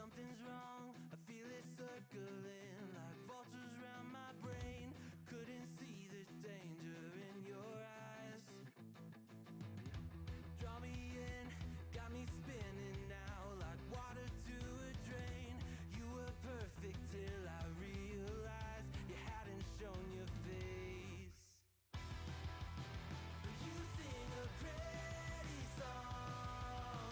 Something's wrong, I feel it circling like vultures around my brain. Couldn't see the danger in your eyes. Draw me in, got me spinning now like water to a drain. You were perfect till I realized you hadn't shown your face. You sing a pretty song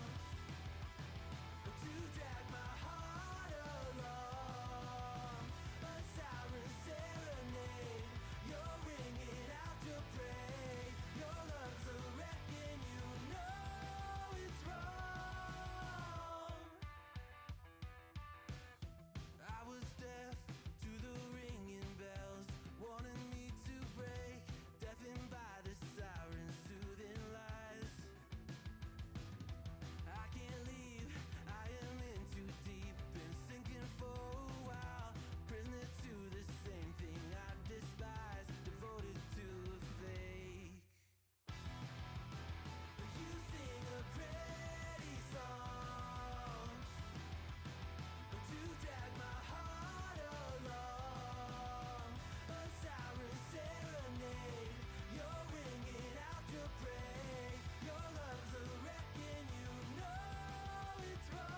to drag my heart along, a siren serenade. You're ringing out your praise. Your love's a wrecking, you know it's wrong. I was deaf to the ringing bells, wanting me to break, deafened by the sirens' soothing lies. I can't leave, I am in too deep, been sinking for a while, prisoner to the same thing I despise, devoted to a fake. You sing a pretty song to drag my heart along, a siren serenade. You're ringing out your praise. Your love's a wrecking, you know it's wrong.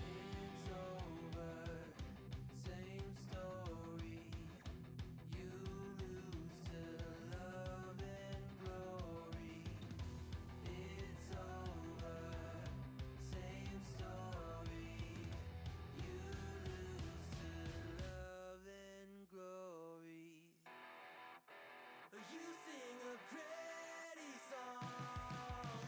It's over, same story. You lose to love and glory. It's over, same story. You lose to love and glory. You sing a pretty song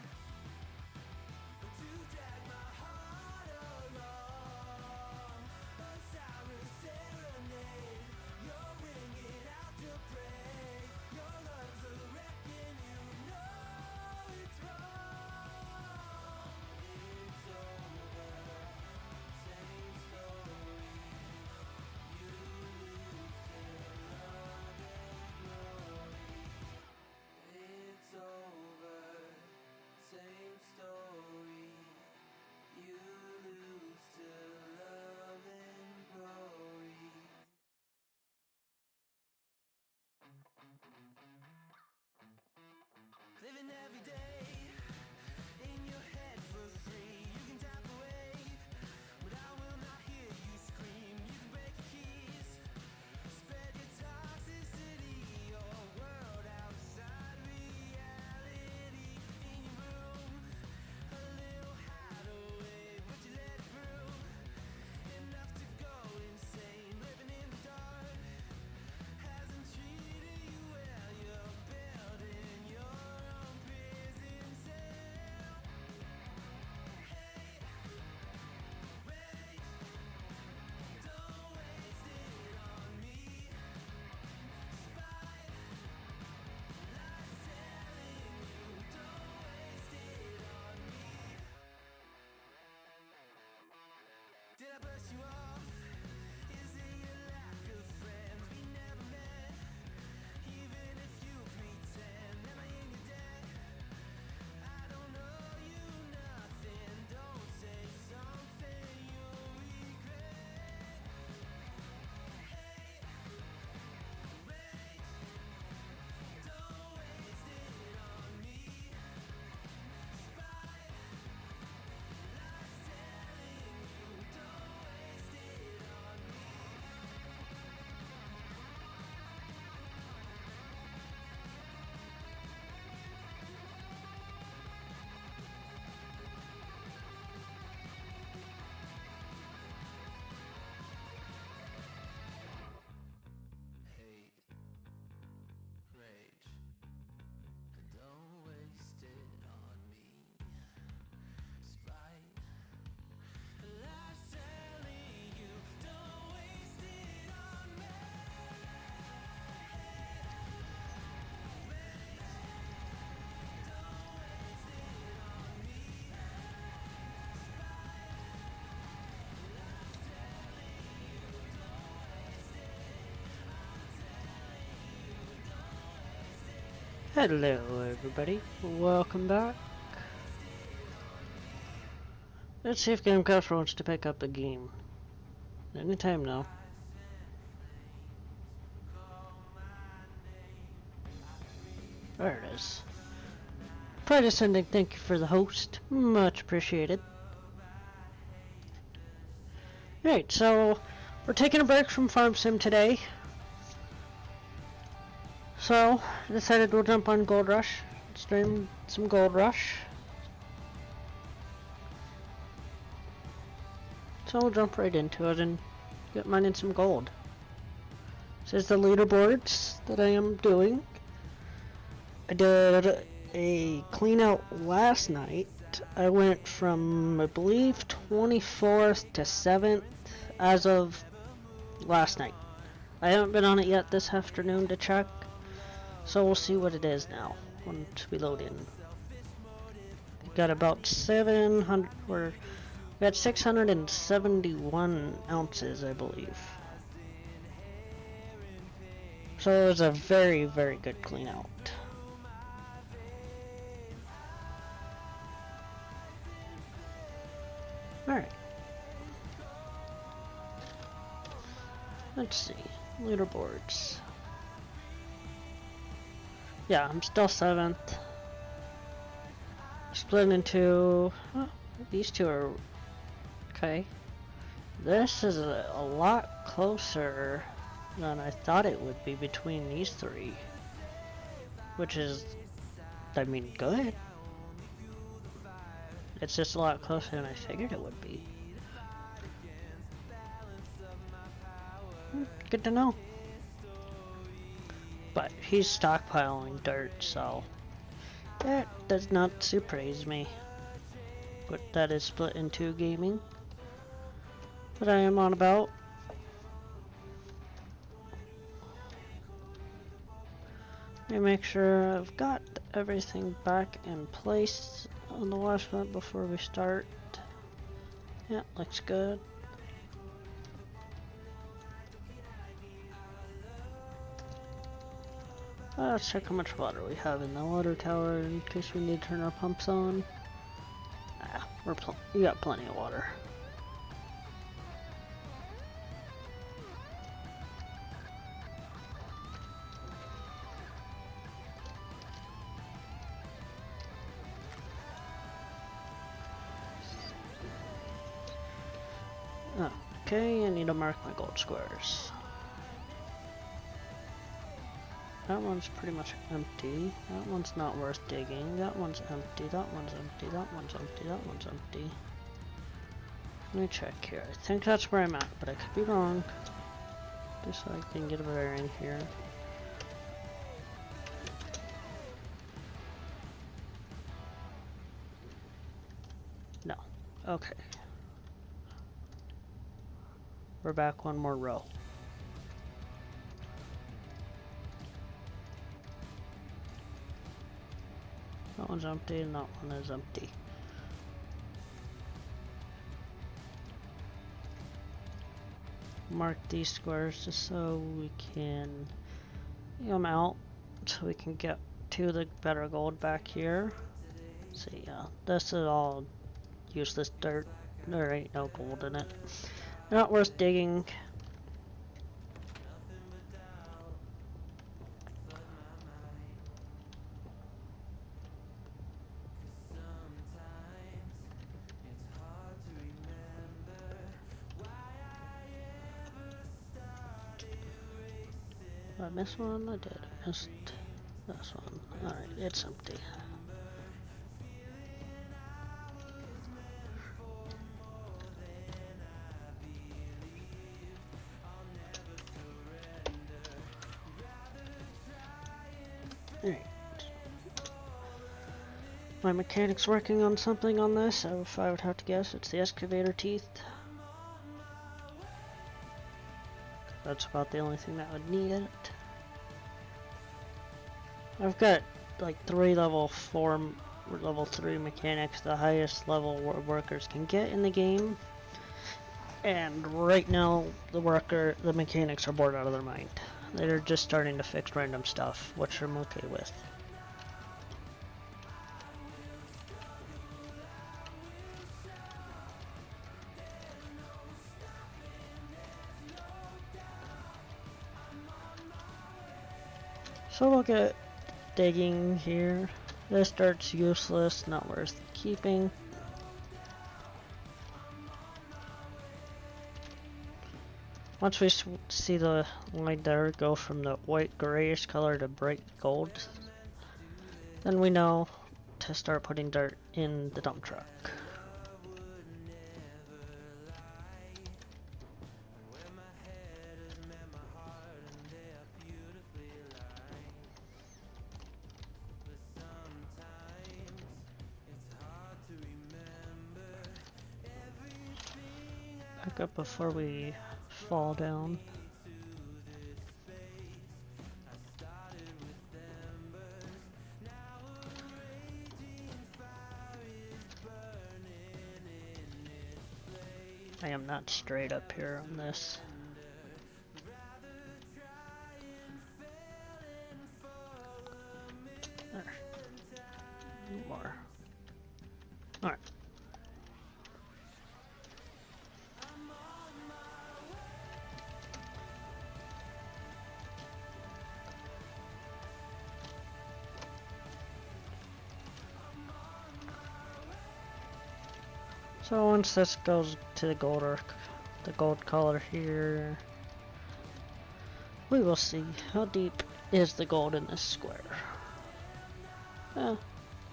to drag my heart along, a siren serenade. You're ringing out your praise. Your love's a wrecking, you know it's wrong. It's over, same story. You lose to love and glory. It's over, same story. You lose to love and glory. Living every day in your head for free. You can tap away, but I will not hear you scream. You can break your keys, spread your toxicity, your world outside reality. In your room, a little hideaway, but you let it through. Enough to go insane, living in the dark hasn't treated you well. You're building your own prison cell. Hey, wait, don't waste it on me. Spite, lies telling you, don't waste it on me. Did I brush you off? Is it your lack of friends? We never met, even if you pretend. Am I in your debt? I don't know you nothing. Don't say something you'll regret. Hey, wait, don't waste it on me. Spite, lies telling you, don't waste it Hello everybody, welcome back. Let's see if Gamecraft wants to pick up the game. Anytime now. There it is. Pride Ascending, thank you for the host. Much appreciated. Right, so we're taking a break from Farm Sim today. So, I decided we'll jump on Gold Rush, stream some Gold Rush. So we'll jump right into it and get mining some gold. This is the leaderboards that I am doing. I did a clean out last night. I went from, I believe, 24th to 7th as of last night. I haven't been on it yet this afternoon to check, so we'll see what it is now once we load in. Got about 700, we got 671 ounces, I believe. So it was a very, very good clean out. Alright. Let's see. Leaderboards. Yeah, I'm still 7th. Split into... Oh, these two are... Okay. This is a lot closer than I thought it would be between these three. Which is... I mean, good. It's just a lot closer than I figured it would be. Good to know. But he's stockpiling dirt, so that does not surprise me. But that is split into gaming that I am on about. Let me make sure I've got everything back in place on the wash plant before we start. Yeah, looks good. Let's check how much water we have in the water tower in case we need to turn our pumps on. Ah, we got plenty of water. Okay, I need to mark my gold squares. That one's pretty much empty. That one's not worth digging. That one's empty. That one's empty. That one's empty. That one's empty. Let me check here. I think that's where I'm at, but I could be wrong. Just so I can get a bearing here. No. Okay. We're back one more row. That one's empty and that one is empty. Mark these squares just so we can get them out so we can get to the better gold back here. See, this is all useless dirt. There ain't no gold in it. Not worth digging. Did I miss one? I did. I missed this one. Alright, it's empty. Alright. My mechanic's working on something on this, so if I would have to guess, it's the excavator teeth. That's about the only thing that would need it. I've got like 3 level 4, level 3 mechanics, the highest level workers can get in the game. And right now, the mechanics are bored out of their mind. They're just starting to fix random stuff, which I'm okay with. So we'll get digging here. This dirt's useless, not worth keeping. Once we see the line there go from the white grayish color to bright gold, then we know to start putting dirt in the dump truck. Back up before we fall down. I am not straight up here on this. There. More. Alright. So once this goes to the gold color here, we will see how deep is the gold in this square.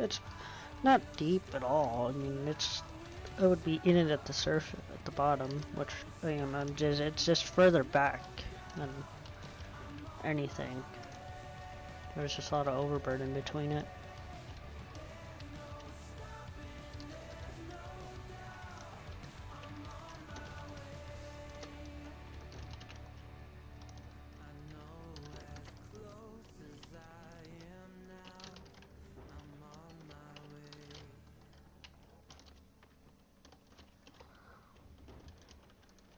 It's not deep at all. I mean, it would be in it at the surface, at the bottom, which I am. It's just further back than anything. There's just a lot of overburden between it.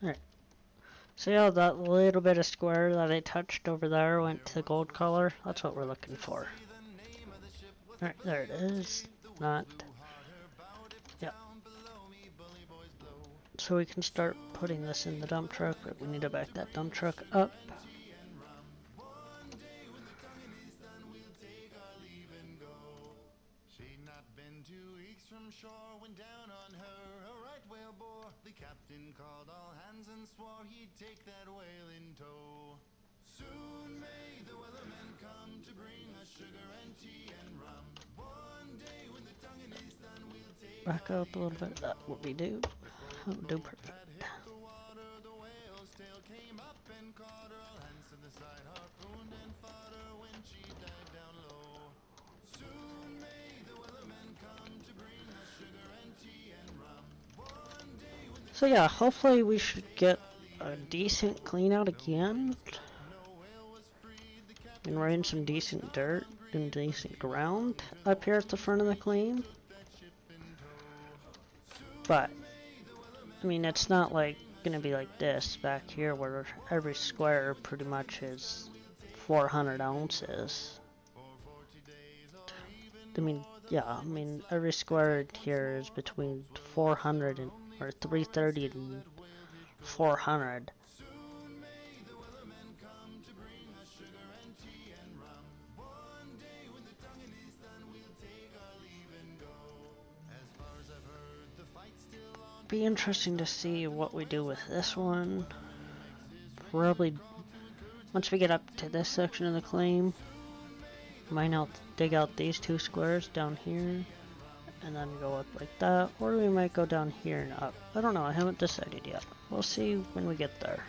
Alright. See how that little bit of square that I touched over there went to gold color? That's what we're looking for. Alright, there it is. Not. Yep. So we can start putting this in the dump truck, but we need to back that dump truck up. Captain called all hands and swore he'd take that whale in tow. Soon may the wellerman come to bring us sugar and tea and rum. One day when the tonguing is done, we'll take Back up a little bit. That will be do. That will do perfect. the water, the whale's tail came up and caught her. All hands to the side, harpooned and fought her when she died down low. Soon may the wellerman come to bring us sugar and tea and rum. One day when the So yeah, hopefully we should get a decent clean out again. And we're in some decent dirt and decent ground up here at the front of the claim. But, I mean, it's not like gonna be like this back here where every square pretty much is 400 ounces. I mean, yeah, I mean, every square here is between 400 and, or 330 and 400. Be interesting to see what we do with this one. Probably once we get up to this section of the claim, might now dig out these two squares down here and then go up like that, or we might go down here and up. I don't know, I haven't decided yet. We'll see when we get there.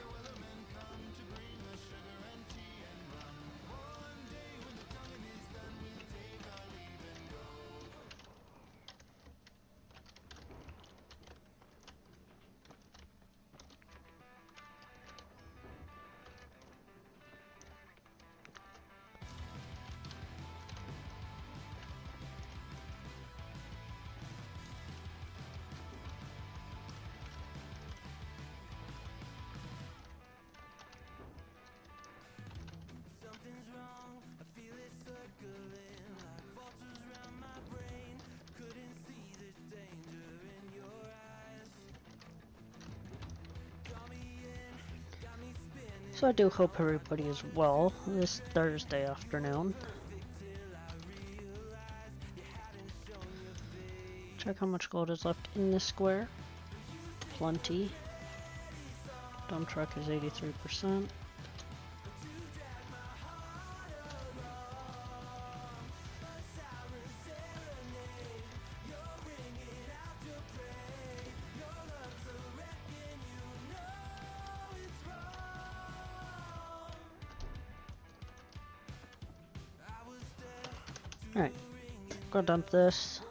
So I do hope everybody is well this Thursday afternoon. Check how much gold is left in this square. Plenty. Dump truck is 83%. Alright, go dump this.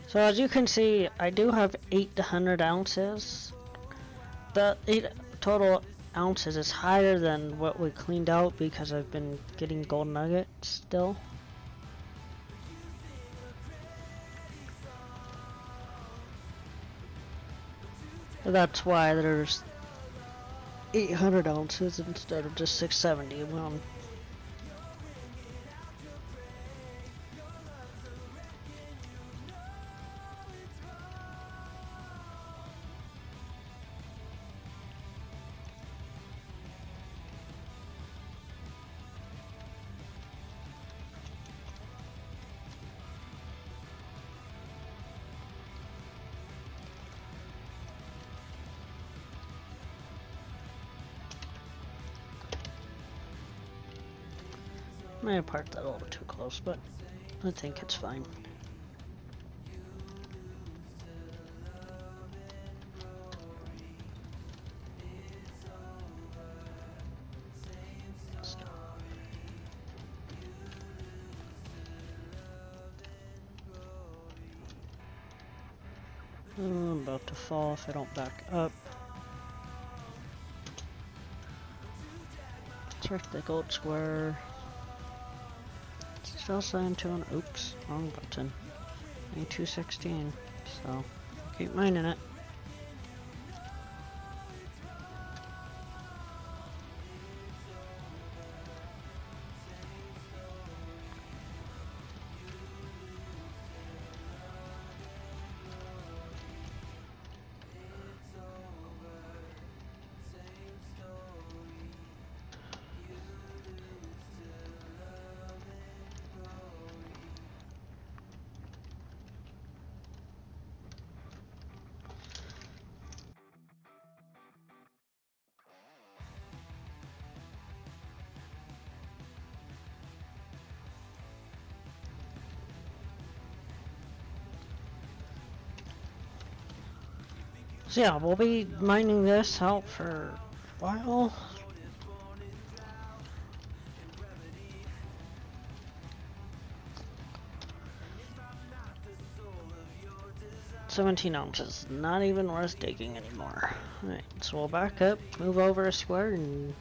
So as you can see, I do have 800 ounces. The 8 total ounces is higher than what we cleaned out because I've been getting gold nuggets still. That's why there's 800 ounces instead of just 671. May have parked that a little too close, but I think it's fine. I'm about to fall if I don't back up. Check the gold square. Still saying 2 oops, wrong button. 216, so keep mining it. So yeah, we'll be mining this out for a while. $17 ounces, not even worth digging anymore. Alright, so we'll back up, move over a square, and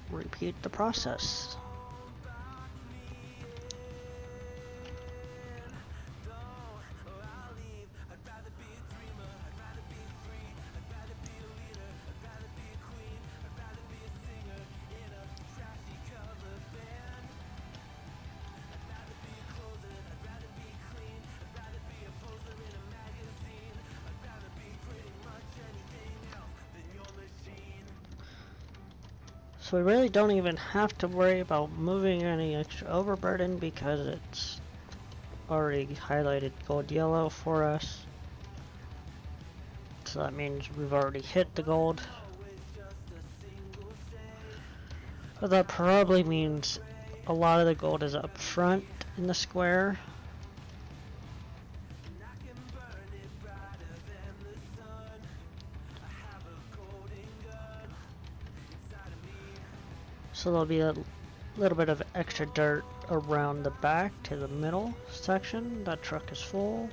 repeat the process. So we really don't even have to worry about moving any extra overburden because it's already highlighted gold yellow for us. So that means we've already hit the gold. But that probably means a lot of the gold is up front in the square. So there'll be a little bit of extra dirt around the back to the middle section. That truck is full.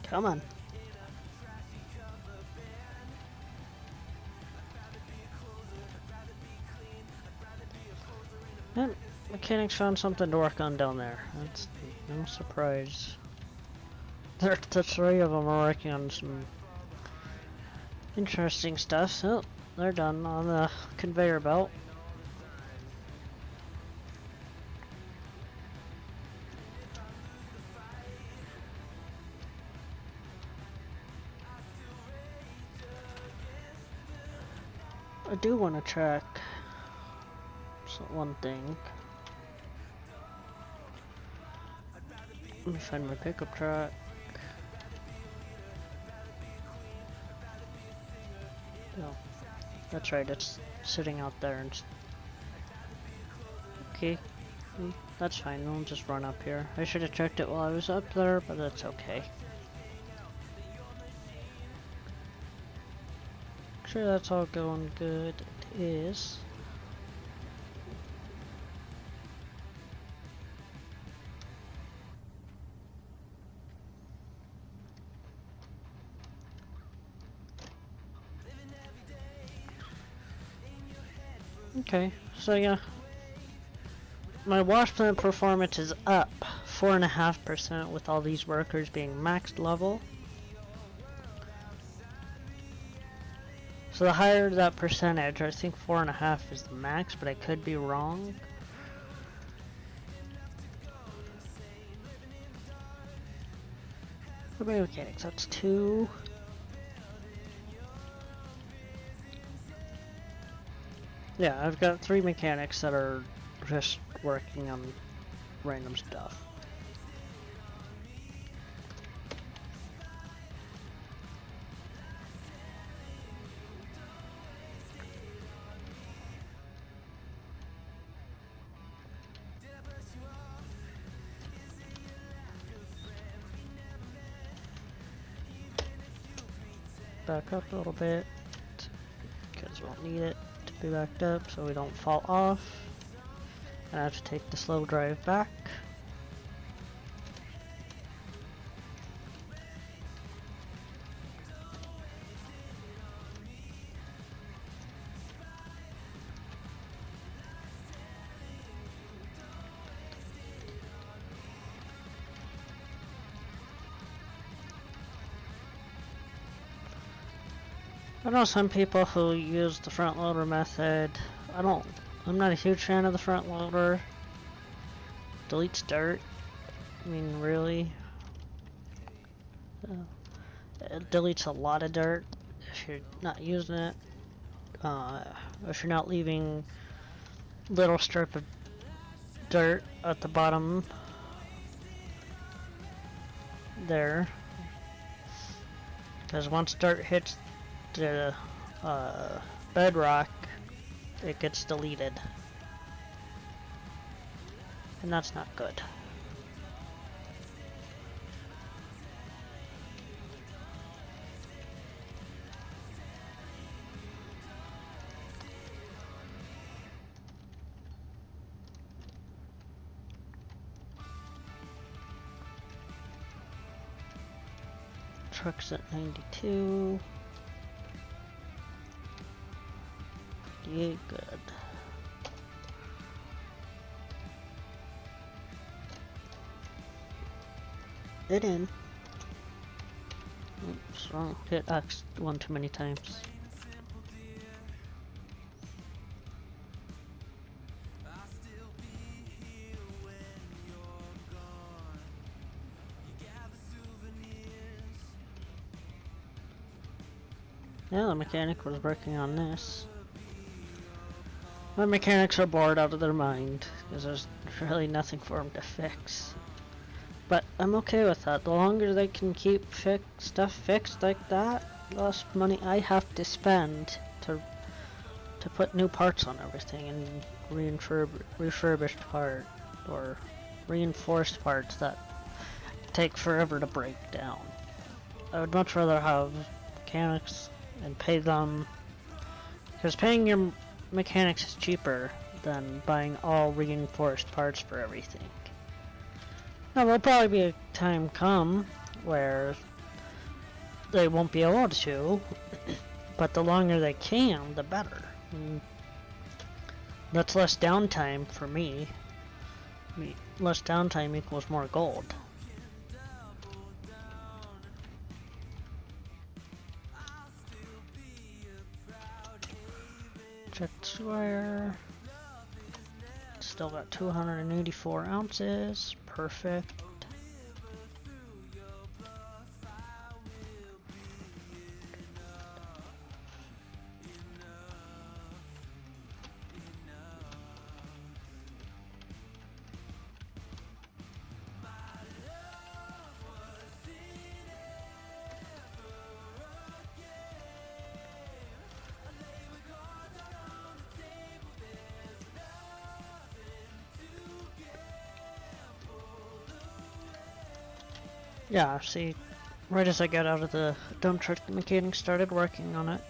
Come on. And mechanics found something to work on down there. That's no surprise. The 3 of them are working on some interesting stuff. So they're done on the conveyor belt. I do want to check one thing. Let me find my pickup truck. No, that's right, it's sitting out there and... Okay, that's fine, we'll just run up here. I should have checked it while I was up there, but that's okay. Sure, that's all going good. It is. Okay, so yeah, my wash plant performance is up 4.5% with all these workers being maxed level. So the higher that percentage, I think 4.5 is the max, but I could be wrong. Urban mechanics, that's 2. Yeah, I've got 3 mechanics that are just working on random stuff. Back up a little bit, because we'll need it to be backed up so we don't fall off. And I have to take the slow drive back. I know some people who use the front loader method. I'm not a huge fan of the front loader. Deletes dirt. I mean, really. It deletes a lot of dirt if you're not using it. If you're not leaving little strip of dirt at the bottom there. Because once dirt hits the bedrock, it gets deleted. And that's not good. Truck's at 92. Yeah, good. It in. Oops, wrong. Hit X one too many times. Yeah, the mechanic was working on this. My mechanics are bored out of their mind, because there's really nothing for them to fix. But I'm okay with that. The longer they can keep stuff fixed like that, the less money I have to spend to put new parts on everything and refurbished part or reinforced parts that take forever to break down. I would much rather have mechanics and pay them, because paying your mechanics is cheaper than buying all reinforced parts for everything. Now there'll probably be a time come where they won't be able to, but the longer they can, the better. That's less downtime for me. Less downtime equals more gold. Check the square. Still got 284 ounces. Perfect. Yeah, see, right as I got out of the dump truck, the mechanic started working on it.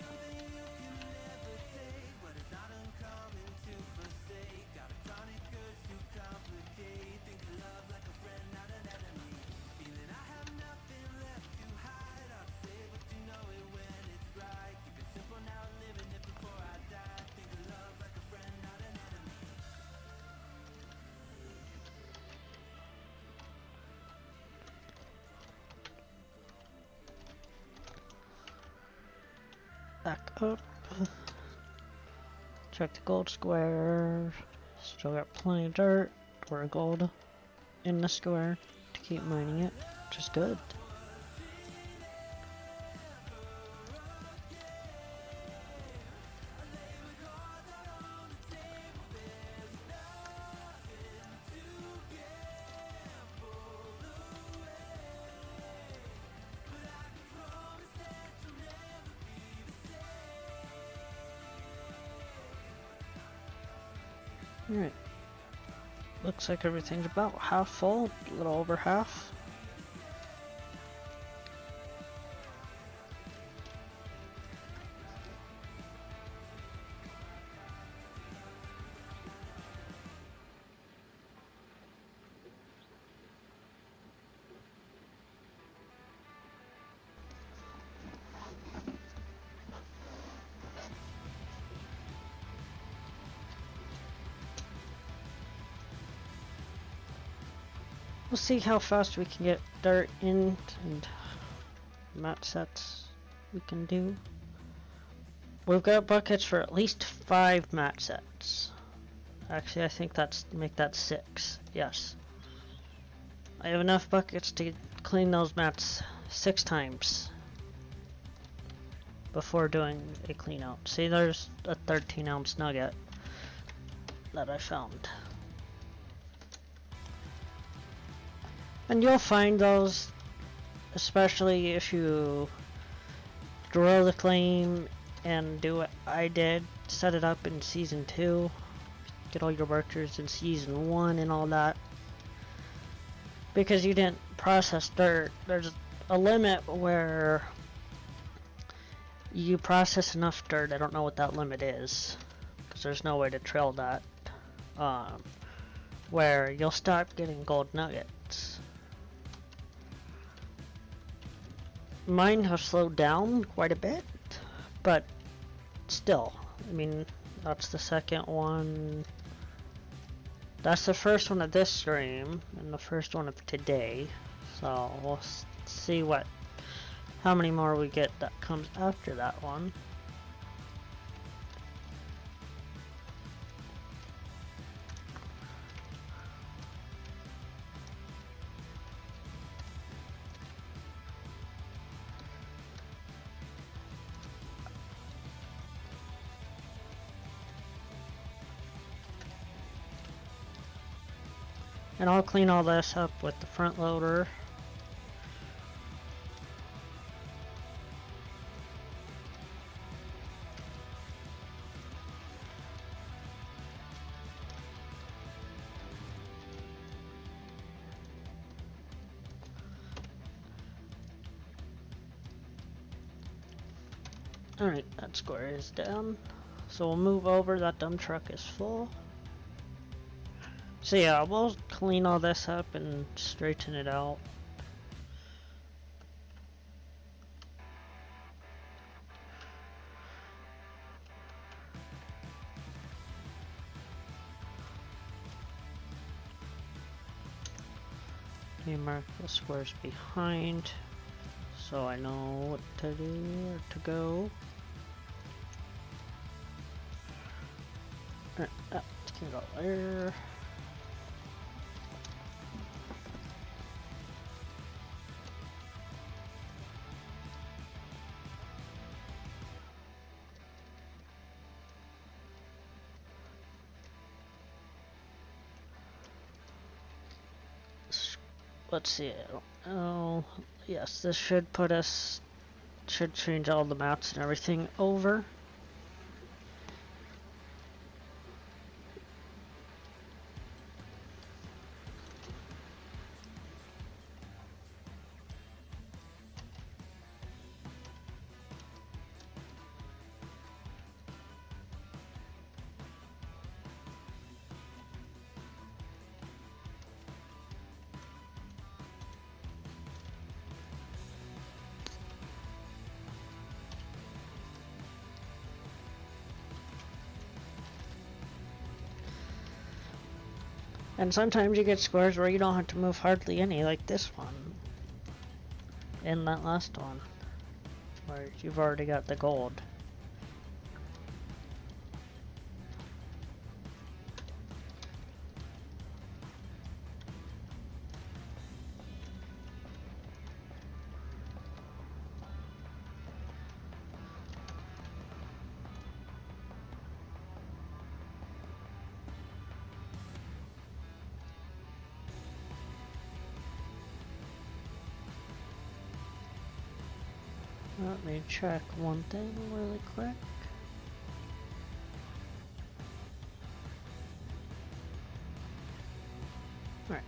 Back up. Check the gold square. Still got plenty of dirt or gold in the square to keep mining it, which is good. Alright. Looks like everything's about half full, a little over half. We'll see how fast we can get dirt in and mat sets we can do. We've got buckets for at least 5 mat sets. Actually, I think make that 6. Yes. I have enough buckets to clean those mats 6 times before doing a clean out. See, there's a 13-ounce nugget that I found. And you'll find those, especially if you drill the claim and do what I did, set it up in Season 2, get all your workers in Season 1 and all that. Because you didn't process dirt, there's a limit where you process enough dirt, I don't know what that limit is, because there's no way to trail that, where you'll stop getting gold nuggets. Mine have slowed down quite a bit, but still, I mean, that's the second one. That's the first one of this stream, and the first one of today. So we'll see how many more we get that comes after that one. And I'll clean all this up with the front loader. Alright, that square is down. So we'll move over, that dump truck is full. So yeah, we'll clean all this up and straighten it out. Okay, mark the squares behind, so I know what to do, where to go. Alright, can go there. Let's see. Oh, yes, this should change all the maps and everything over. And sometimes you get scores where you don't have to move hardly any, like this one. And that last one. Where you've already got the gold. Let me check one thing really quick. Alright.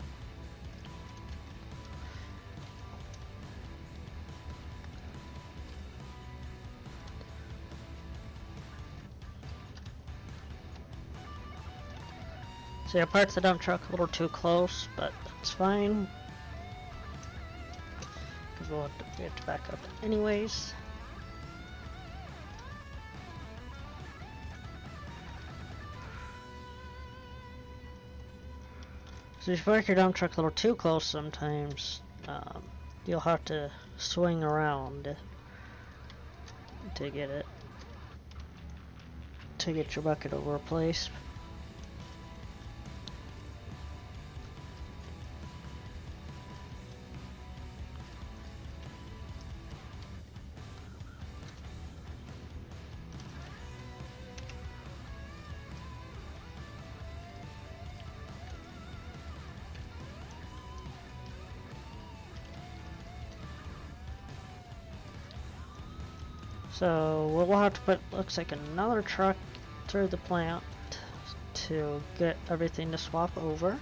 So I parked the dump truck a little too close, but that's fine. Because we have to back up anyways. So if you park your dump truck a little too close sometimes, you'll have to swing around to get it, to get your bucket over a place. So we'll have to put, looks like another truck through the plant to get everything to swap over.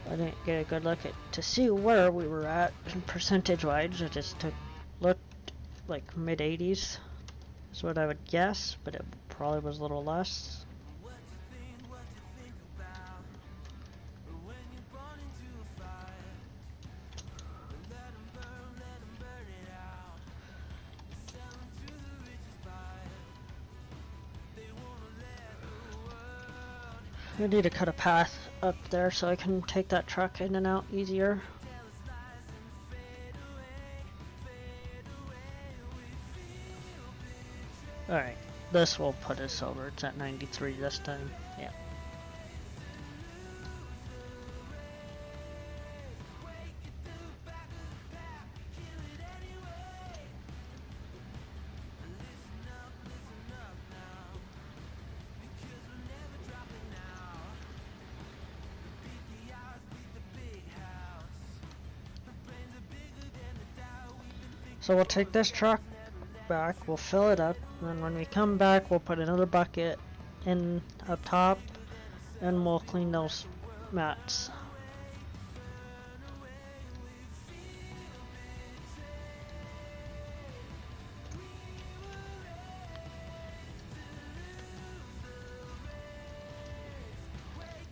I didn't get a good look at to see where we were at percentage-wise. It just looked like mid-80s is what I would guess, but it probably was a little less. I need to cut a path up there so I can take that truck in and out easier. Alright, this will put us over. It's at 93 this time. Yeah. So we'll take this truck back, we'll fill it up, and then when we come back we'll put another bucket in up top and we'll clean those mats.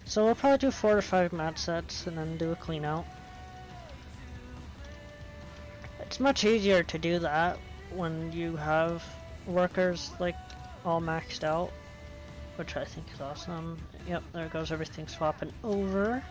So we'll probably do 4 to 5 mat sets and then do a clean out. It's much easier to do that when you have workers like all maxed out, which I think is awesome. Yep, there goes everything swapping over.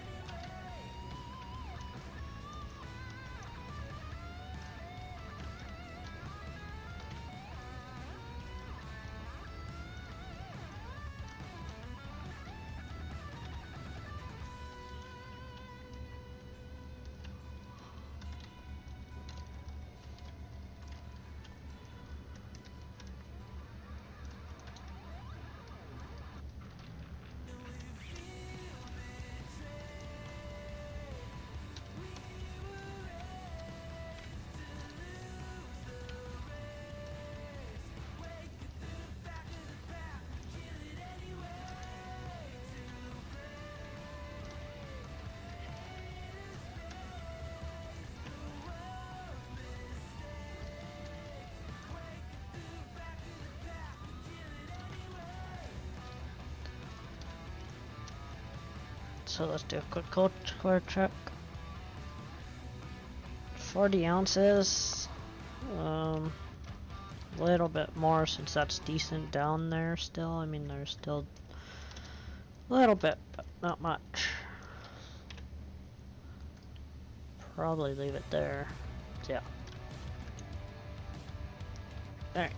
So let's do a quick cold clear check. 40 ounces. A little bit more since that's decent down there still. I mean, there's still A little bit, but not much. Probably leave it there. Yeah. Alright.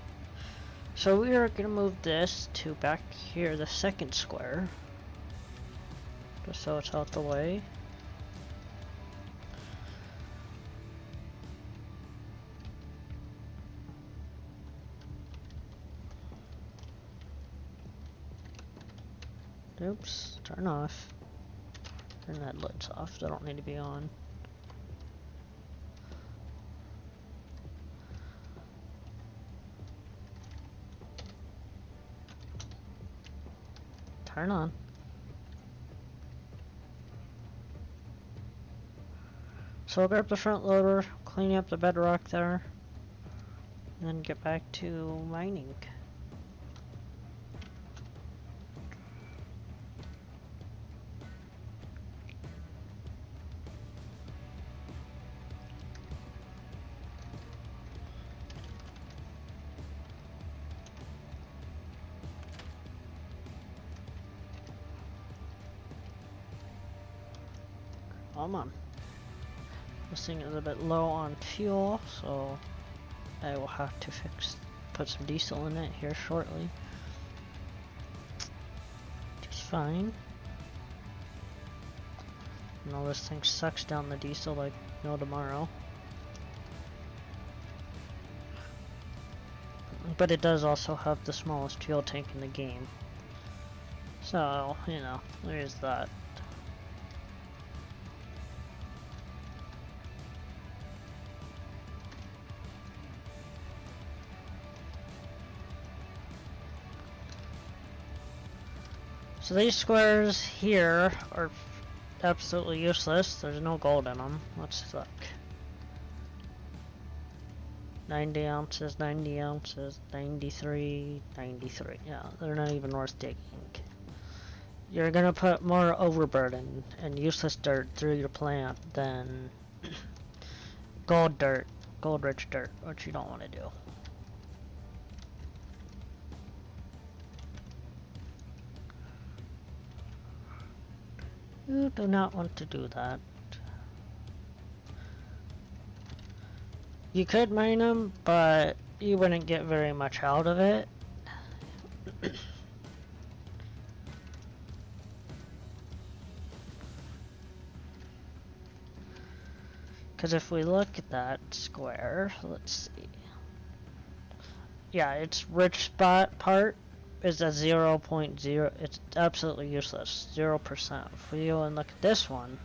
So we are gonna move this to back here, the second square. Just so it's out the way. Oops, turn off. Turn that lights off, they don't need to be on. Turn on. So I'll grab the front loader, clean up the bedrock there, and then get back to mining. Come on. This thing is a bit low on fuel, so I will have to put some diesel in it here shortly. Just fine. You know, this thing sucks down the diesel like no tomorrow. But it does also have the smallest fuel tank in the game. So, you know, there's that. So these squares here are absolutely useless. There's no gold in them. Let's look. 90 ounces, 90 ounces, 93, 93. Yeah, they're not even worth digging. You're gonna put more overburden and useless dirt through your plant than gold dirt, gold-rich dirt, which you don't want to do. You do not want to do that. You could mine them, but you wouldn't get very much out of it. Because if we look at that square, let's see. Yeah, its rich spot part is at 0.0. It's absolutely useless, 0%. If we go and look at this one,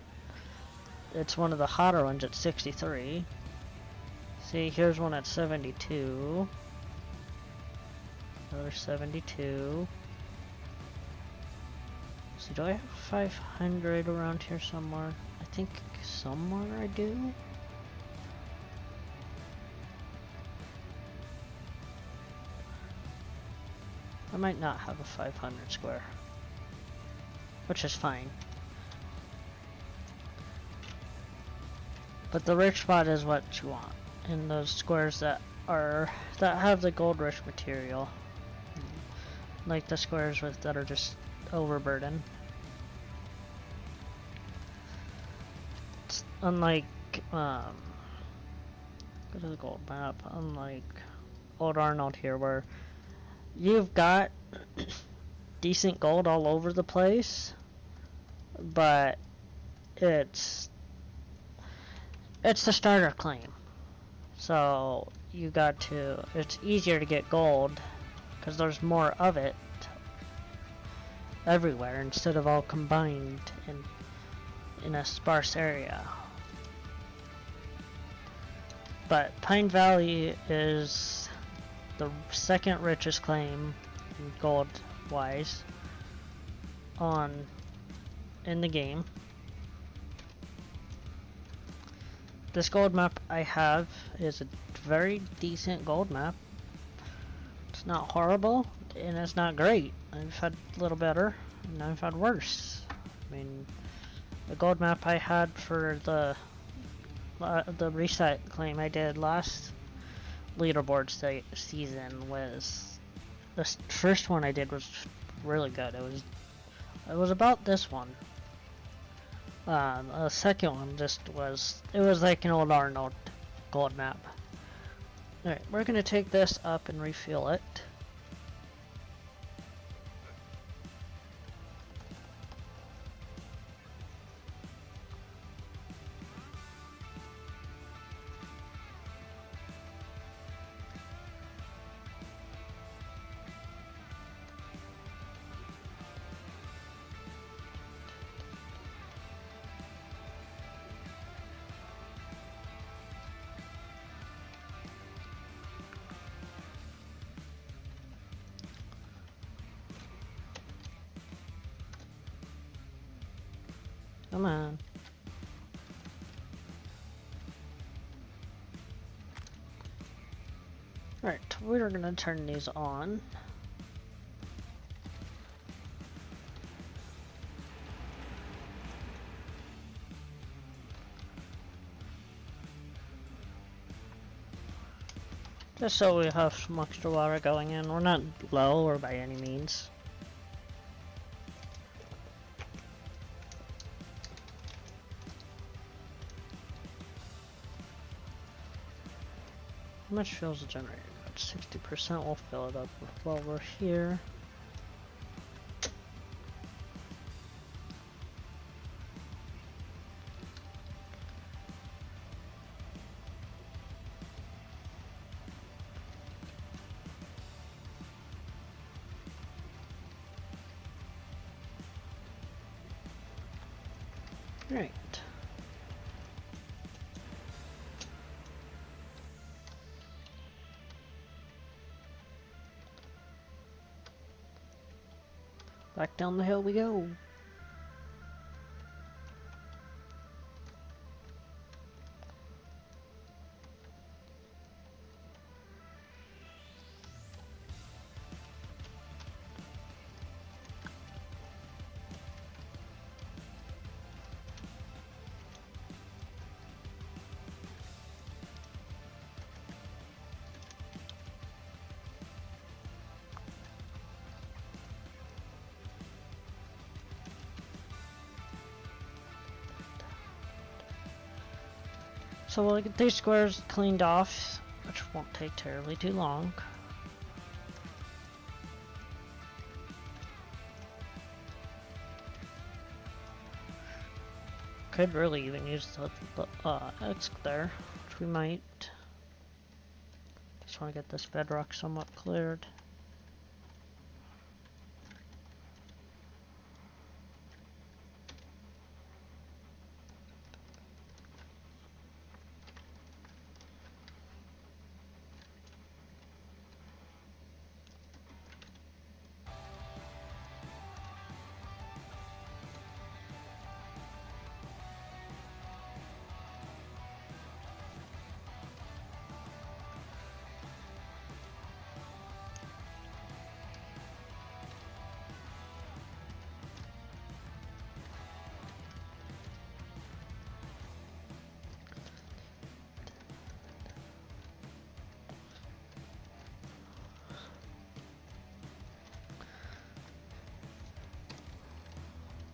it's one of the hotter ones at 63. See, here's one at 72. Another 72. So do I have 500 around here somewhere? I think somewhere I do. I might not have a 500 square, which is fine. But the rich spot is what you want in those squares that have the gold rich material, like the squares that are just overburdened. It's unlike go to the gold map. Unlike Old Arnold here, where you've got decent gold all over the place, but it's the starter claim. So you got to, it's easier to get gold because there's more of it everywhere instead of all combined in a sparse area. But Pine Valley is the second richest claim gold wise in the game. This gold map I have is a very decent gold map. It's not horrible and it's not great. I've had a little better and I've had worse. I mean, the gold map I had for the reset claim I did last leaderboard season was, the first one I did was really good. It was It was about this one. The second one just was, it was like an old Arnold gold map. Alright, we're gonna take this up and refuel it. Come on. Alright, we're gonna turn these on. Just so we have some extra water going in. We're not low or by any means. How much fuel's the generator? About 60%. We'll fill it up while we're here. Right. Back down the hill we go. So we'll get these squares cleaned off, which won't take terribly too long. Could really even use the X there, which we might. Just want to get this bedrock somewhat cleared.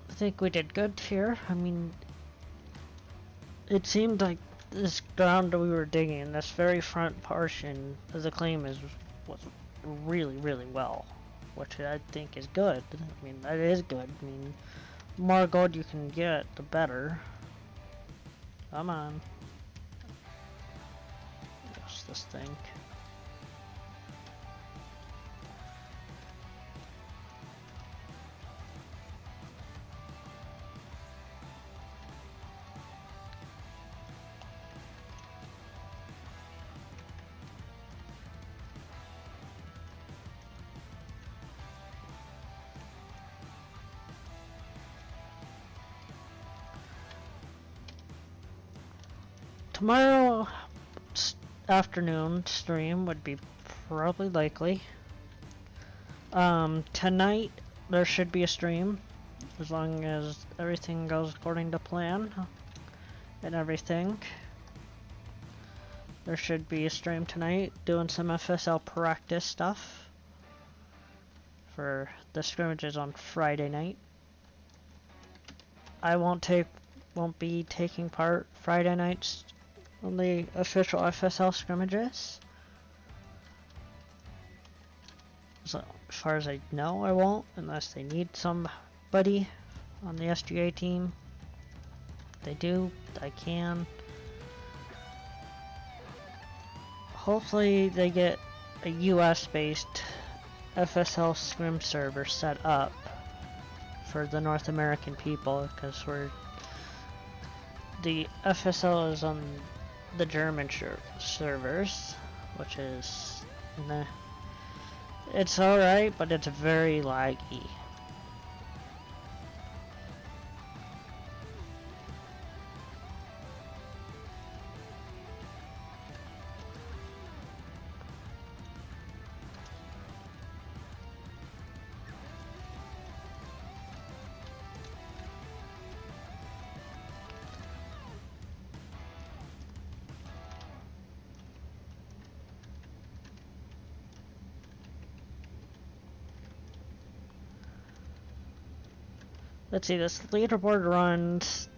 I think we did good here. I mean, it seemed like this ground that we were digging, this very front portion of the claim was really well, which I think is good. I mean, that is good. I mean, the more gold you can get, the better. Come on. What's this thing? Tomorrow afternoon stream would be probably likely. Tonight there should be a stream as long as everything goes according to plan and everything. There should be a stream tonight doing some FSL practice stuff for the scrimmages on Friday night. I won't be taking part Friday nights on the official FSL scrimmages. So, as far as I know, I won't, unless they need somebody on the SGA team. If they do, I can. Hopefully they get a US-based FSL scrim server set up for the North American people, because the FSL is on the German servers, which is it's alright, but it's very laggy. Let's see, this leaderboard runs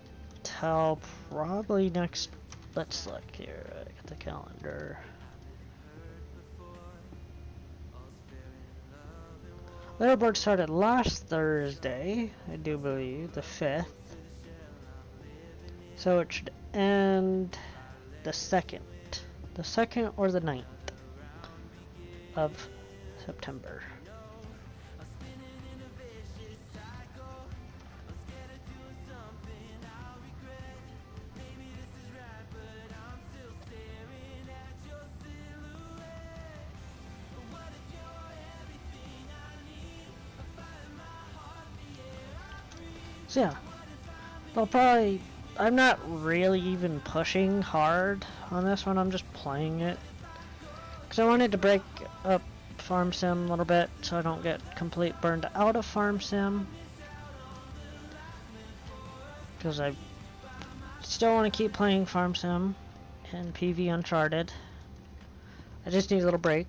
till probably next. Let's look here at the calendar. Leaderboard started last Thursday, I do believe, the 5th. So it should end the 2nd. The 2nd or the 9th of September. So yeah, they'll probably, I'm not really even pushing hard on this one, I'm just playing it. Because I wanted to break up Farm Sim a little bit so I don't get complete burned out of Farm Sim. Because I still want to keep playing Farm Sim and PV Uncharted. I just need a little break,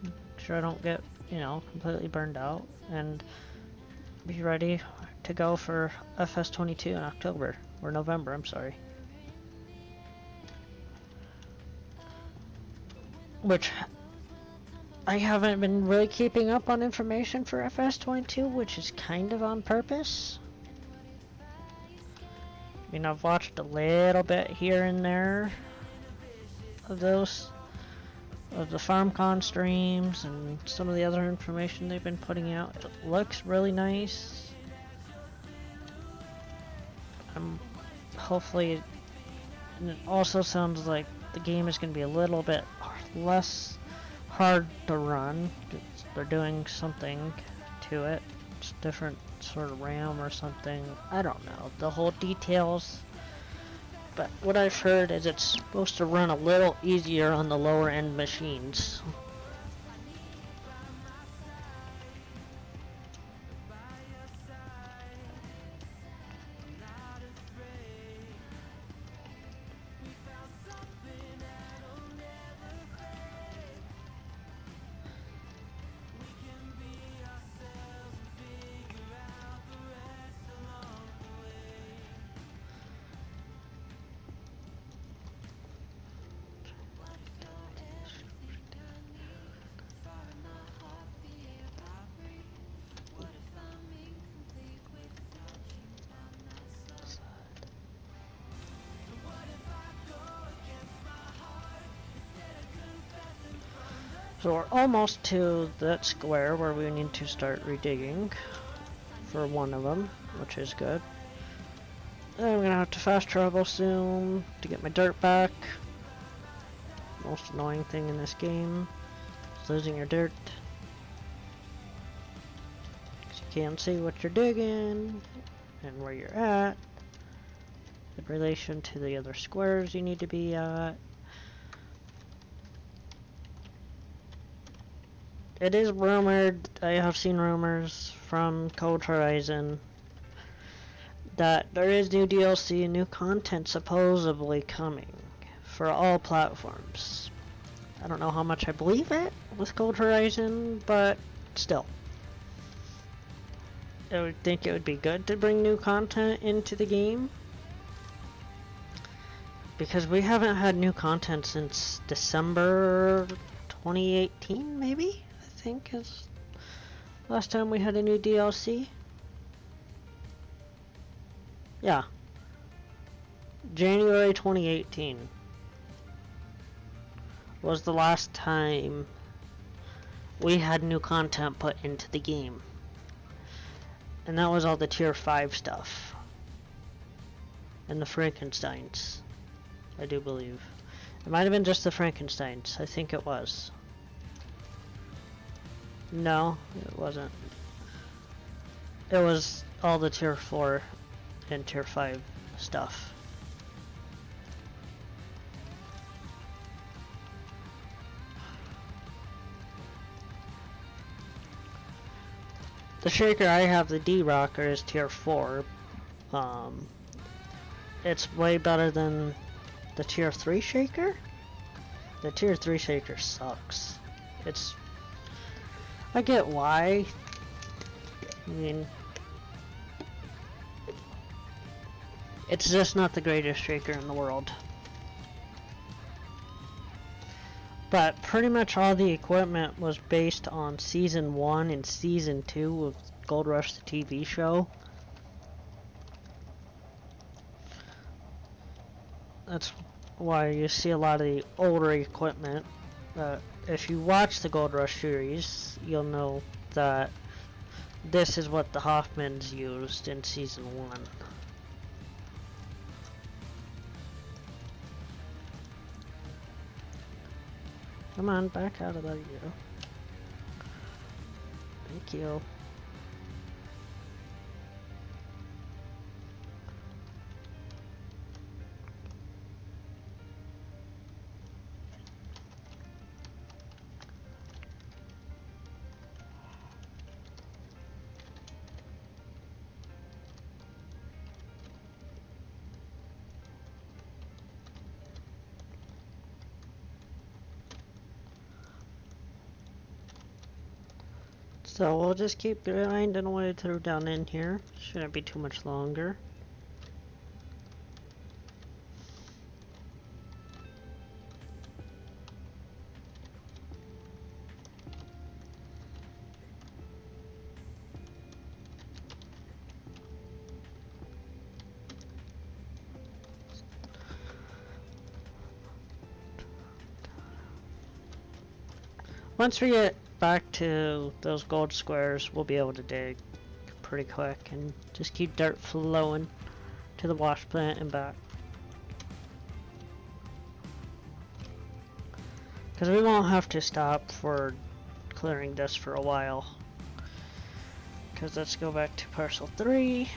make sure I don't get, you know, completely burned out, and be ready to go for FS22 in October, or November, I'm sorry. Which, I haven't been really keeping up on information for FS22, which is kind of on purpose. I mean, I've watched a little bit here and there of those, of the FarmCon streams and some of the other information they've been putting out. It looks really nice. Hopefully, and it also sounds like the game is going to be a little bit less hard to run. They're doing something to it. It's different sort of RAM or something. I don't know the whole details. But what I've heard is it's supposed to run a little easier on the lower end machines. So we're almost to that square where we need to start redigging for one of them, which is good. And I'm gonna have to fast travel soon to get my dirt back. Most annoying thing in this game is losing your dirt. Because you can't see what you're digging and where you're at in relation to the other squares you need to be at. It is rumored, I have seen rumors from Cold Horizon that there is new DLC and new content supposedly coming for all platforms. I don't know how much I believe it with Cold Horizon, but still. I would think it would be good to bring new content into the game. Because we haven't had new content since December 2018, maybe? I think is last time we had a new DLC. Yeah. January 2018 was the last time we had new content put into the game. And that was all the tier 5 stuff. And the Frankensteins, I do believe. It might have been just the Frankensteins. I think it was. No, it wasn't. It was all the tier 4 and tier 5 stuff. The shaker I have, the D-Rocker, is tier 4. It's way better than the tier 3 shaker. The tier 3 shaker sucks. I get why. I mean, it's just not the greatest shaker in the world. But pretty much all the equipment was based on Season 1 and Season 2 of Gold Rush the TV show. That's why you see a lot of the older equipment. If you watch the Gold Rush series, you'll know that this is what the Hoffmans used in Season 1. Come on, back out of there, you. Thank you. So we'll just keep grinding away through down in here. Shouldn't be too much longer. Once we get back to those gold squares, we'll be able to dig pretty quick and just keep dirt flowing to the wash plant and back. Because we won't have to stop for clearing this for a while. Because let's go back to parcel 3.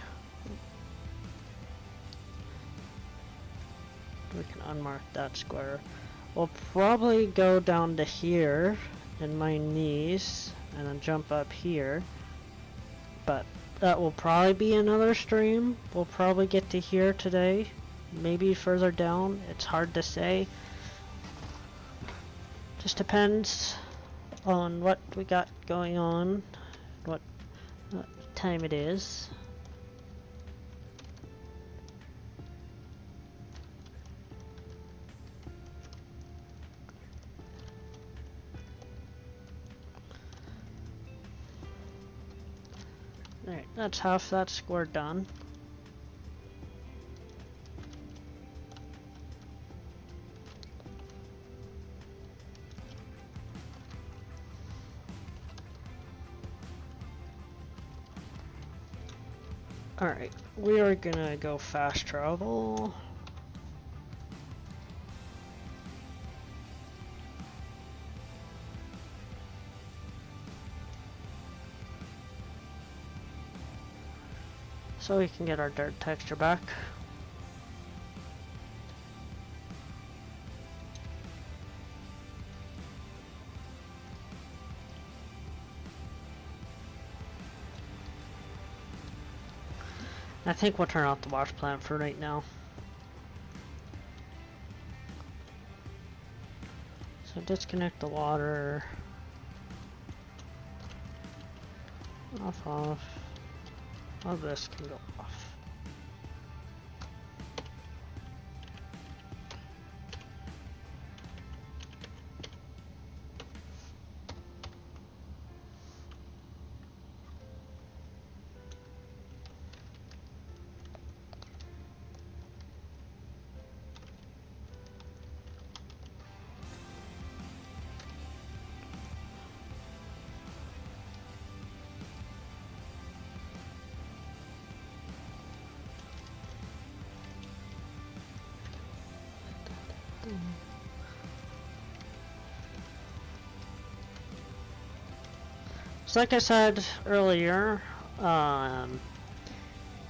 We can unmark that square. We'll probably go down to here and mine these and then jump up here, but that will probably be another stream. We'll probably get to here today, maybe further down. It's hard to say, just depends on what we got going on, what time it is. Alright, that's half that square done. Alright, we are gonna go fast travel. So we can get our dirt texture back. I think we'll turn off the wash plant for right now. So disconnect the water. Off. All this can go off. So like I said earlier,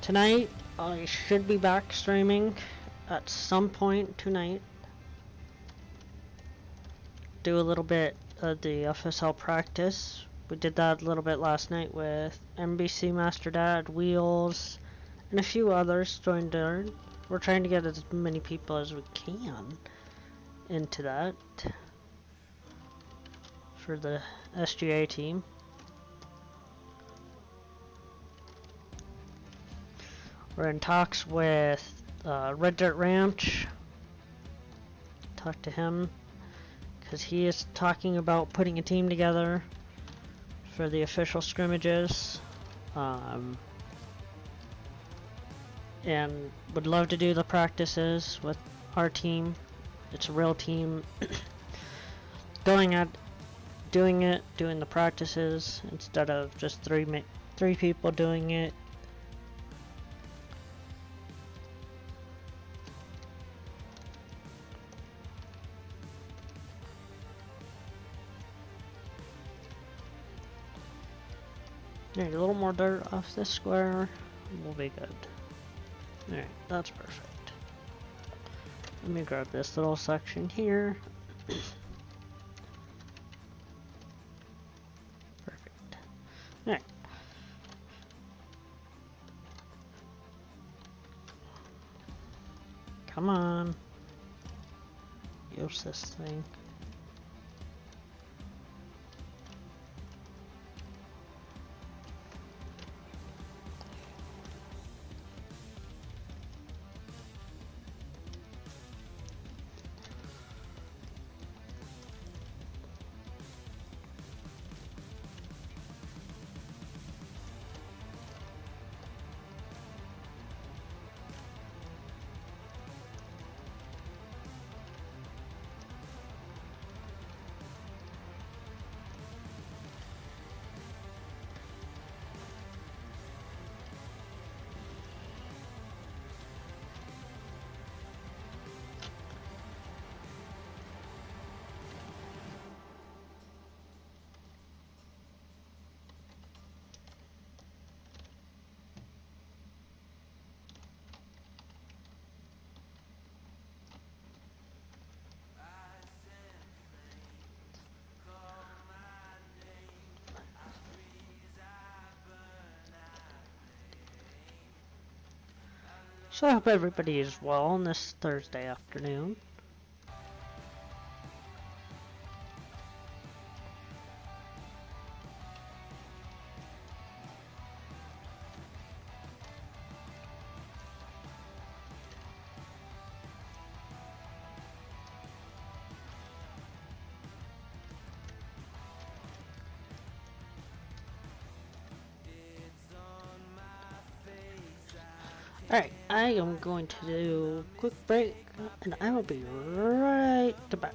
tonight I should be back streaming at some point tonight. Do a little bit of the FSL practice. We did that a little bit last night with NBC Master Dad, Wheels, and a few others joined in. We're trying to get as many people as we can into that for the SGA team. We're in talks with Red Dirt Ranch. Talk to him because he is talking about putting a team together for the official scrimmages, and would love to do the practices with our team. It's a real team. Doing the practices instead of just three people doing it. Alright, a little more dirt off this square. We'll be good. Alright, that's perfect. Let me grab this little section here. Perfect. Alright. Come on. Use this thing. So I hope everybody is well on this Thursday afternoon. Alright, I am going to do a quick break, and I will be right back.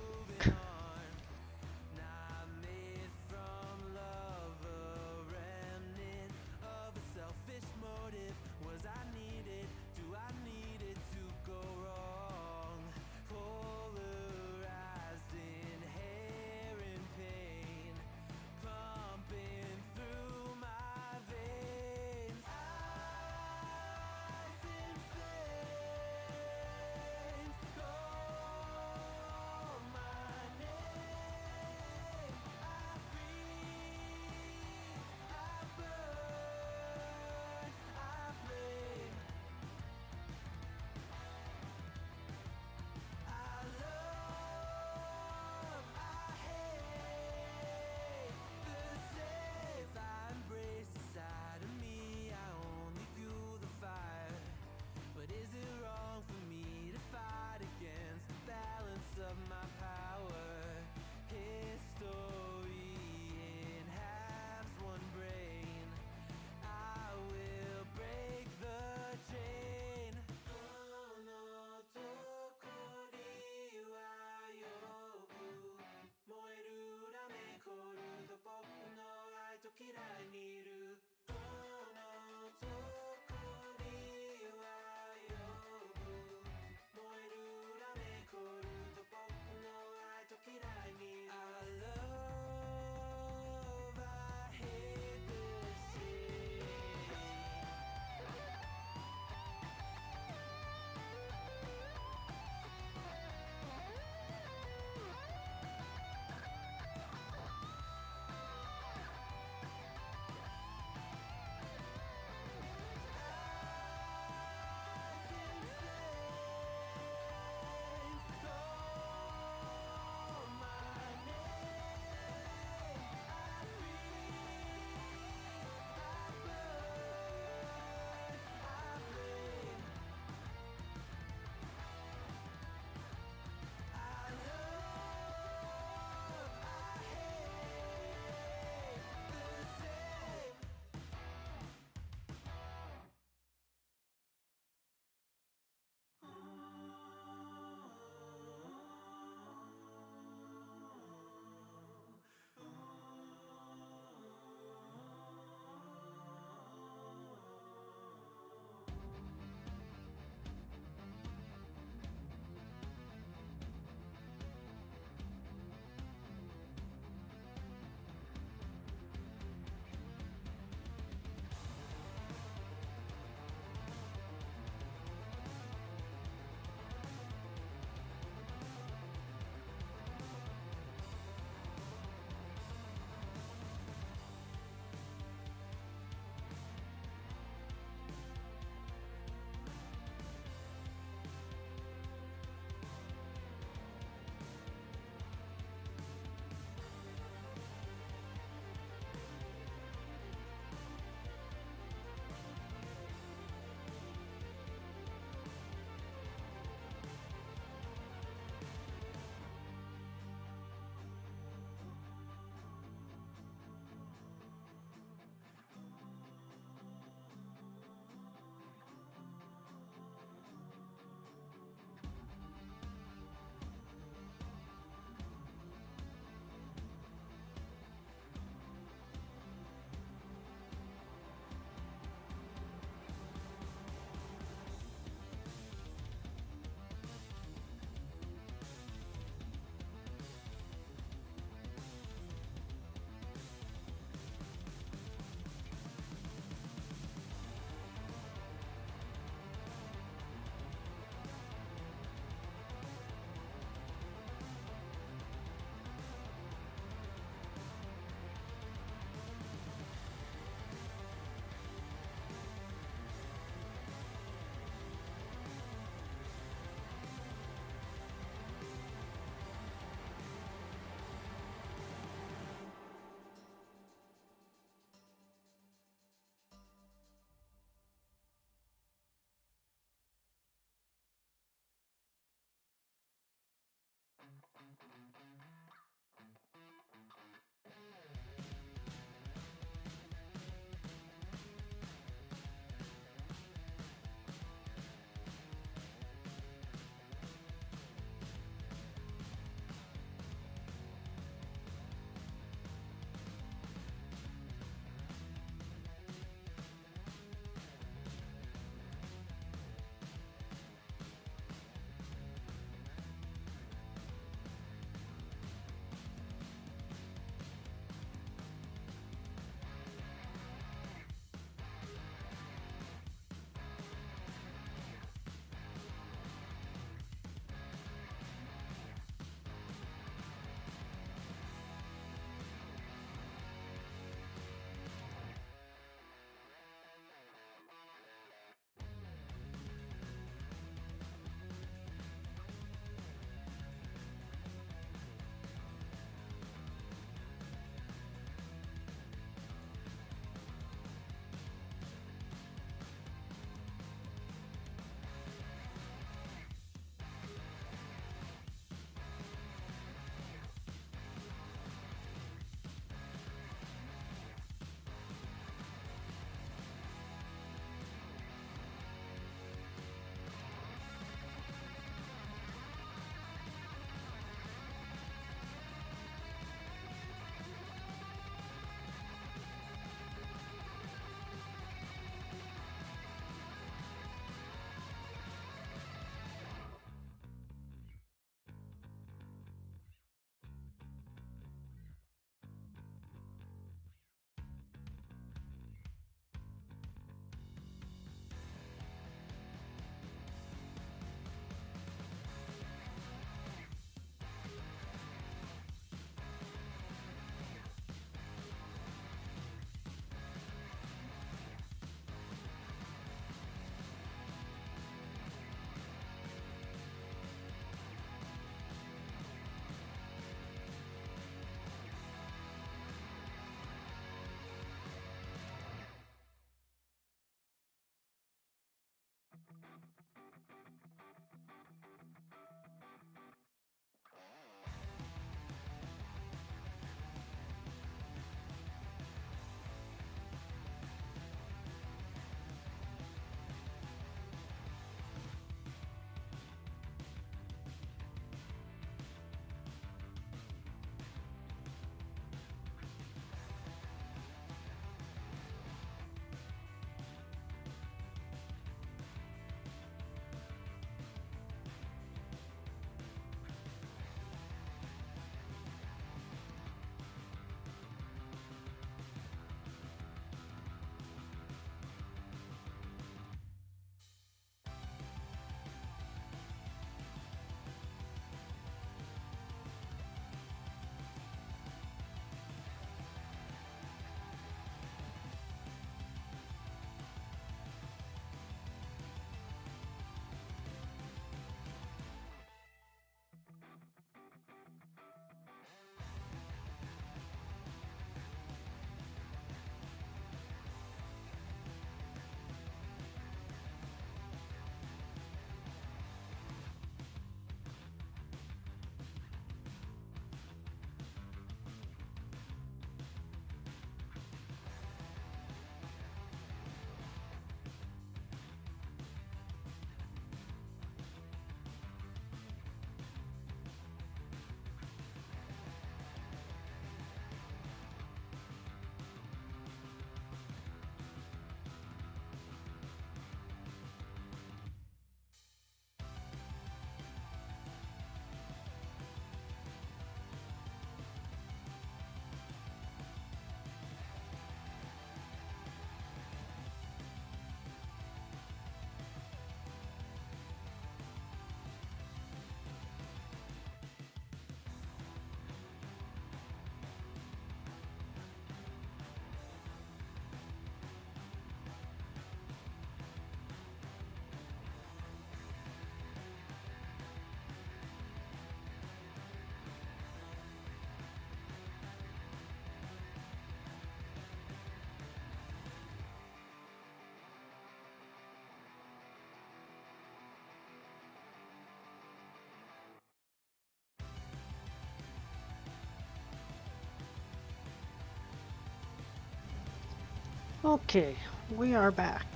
Okay, we are back.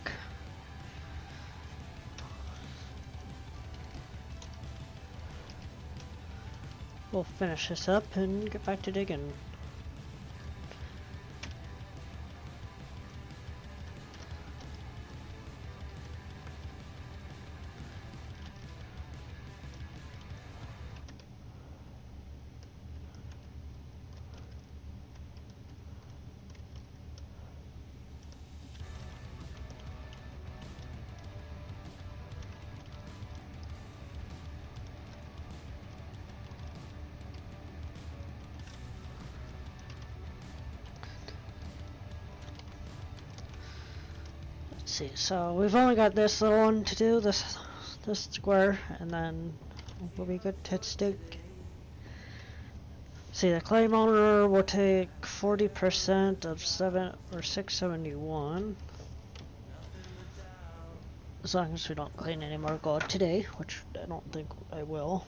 We'll finish this up and get back to digging. See, so we've only got this little one to do, this square, and then we'll be good to hit stake. See, the claim owner will take 40% of 671, as long as we don't clean any more gold today, which I don't think I will.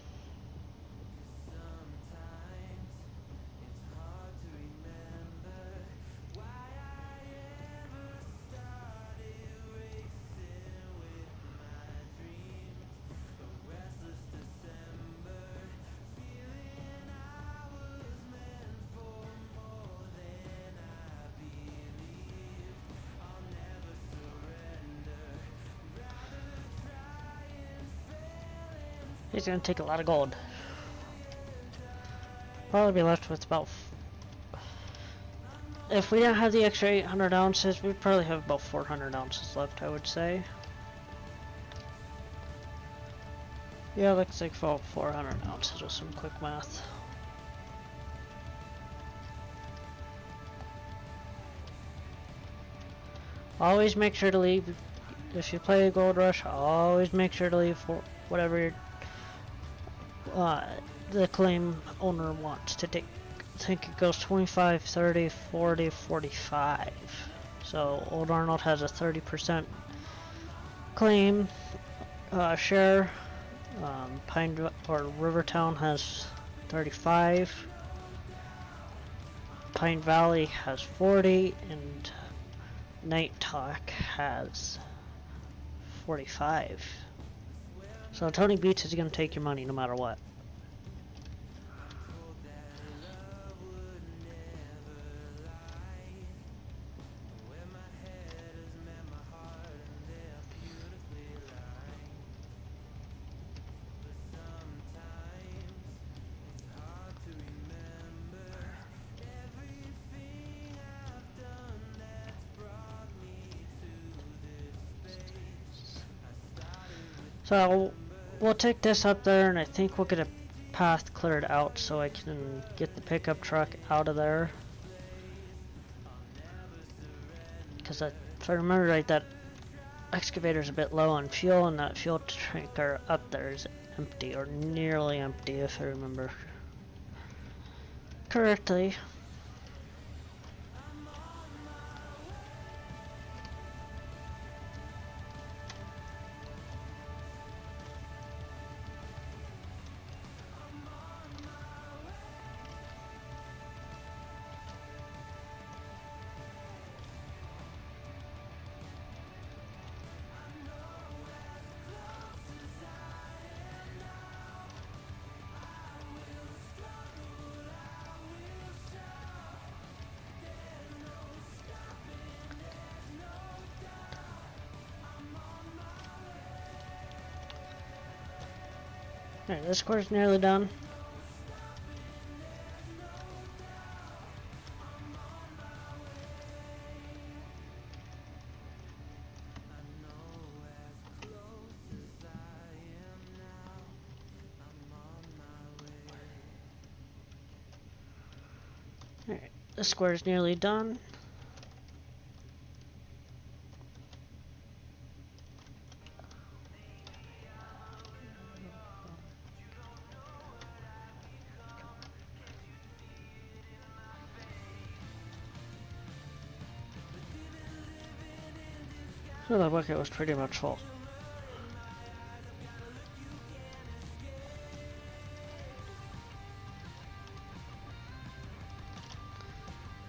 He's gonna take a lot of gold. Probably be left with about. If we didn't have the extra 800 ounces, we'd probably have about 400 ounces left, I would say. Yeah, looks like about 400 ounces with some quick math. Always make sure to leave, if you play a gold rush, always make sure to leave for whatever the claim owner wants to take. I think it goes 25, 30, 40, 45. So Old Arnold has a 30% claim share. Rivertown has 35. Pine Valley has 40, and Night Talk has 45. So Tony Beats is going to take your money no matter what. So we'll take this up there, and I think we'll get a path cleared out so I can get the pickup truck out of there. Because if I remember right, that excavator's a bit low on fuel, and that fuel tanker up there is empty, or nearly empty, if I remember correctly. Alright, this course nearly done. Alright, this square is nearly done. So the bucket was pretty much full.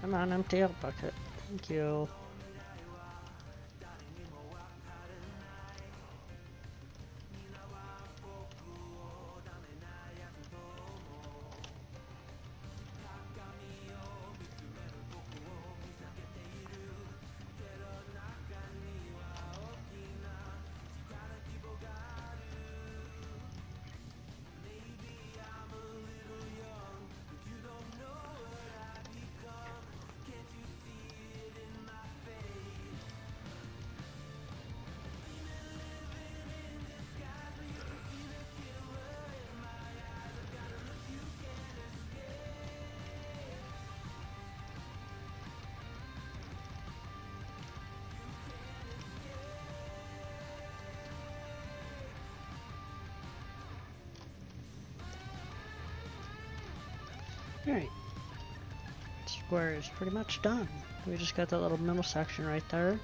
Come on, empty out bucket. Thank you. Alright. Square is pretty much done. We just got that little middle section right there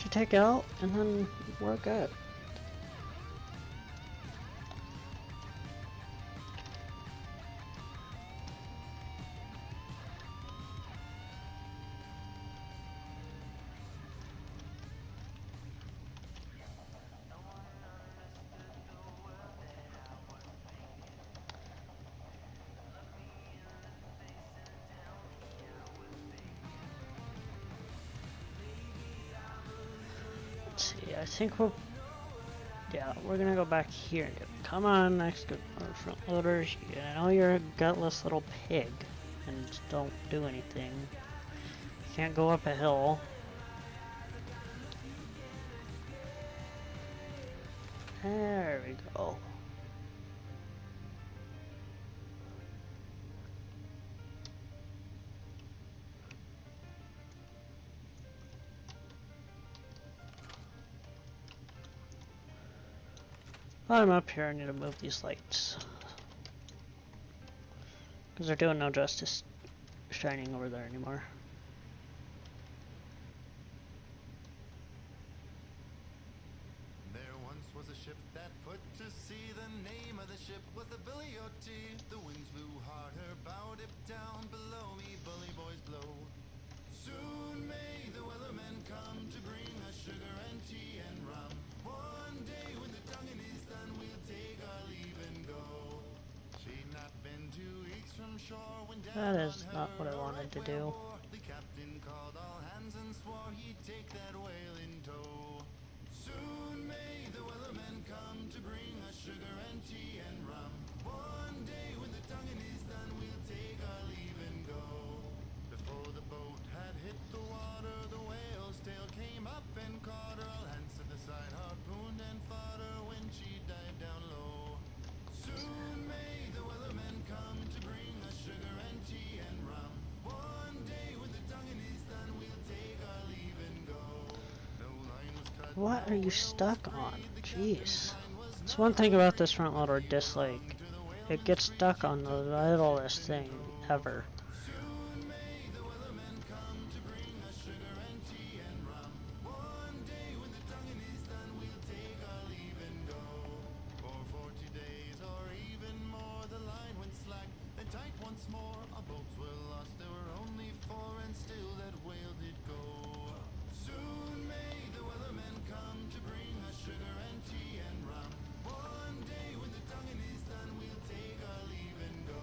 to take out, and then we're good. Let's see, I think we'll... Yeah, we're gonna go back here. Come on, next front loaders. I know you're a gutless little pig and just don't do anything. You can't go up a hill. There we go. While I'm up here, I need to move these lights. Because they're doing no justice shining over there anymore. There once was a ship that put to sea. The name of the ship was the Billy O.T. The winds blew hard, her bow dipped down. Below me, bully boys blow. Soon may the weathermen come to bring us sugar and tea and rum. One day when the tonguing is done, we'll take our leave and go. She'd not been 2 weeks from shore when down That is on not her what I a wanted to right do. whale bore. The captain called all hands and swore he'd take that whale in tow. Soon may the weathermen come to bring us sugar and tea and rum. One day when the tonguing is done, we'll take our leave and go. Before the boat had hit the water, the whale's tail came up and caught her. All hands to the side, harpooned and fought her when she dived down low. Soon may the weathermen come to bring us sugar and tea and rum. One day when the tonguing is done, we'll take our leave and go. No line was cut. What are you stuck on? Jeez. That's one thing about this front loader dislike. It gets stuck on the littlest thing ever. Soon may the weathermen come to bring us sugar and tea and rum. One day when the tonguing is done, we'll take our leave and go. For 40 days or even more, the line went slack and tight once more. Our boats were lost, there were only 4, and still that whale did go. Soon may the weathermen come to bring us sugar and tea and rum. One day when the tonguing is done, we'll take our leave and go.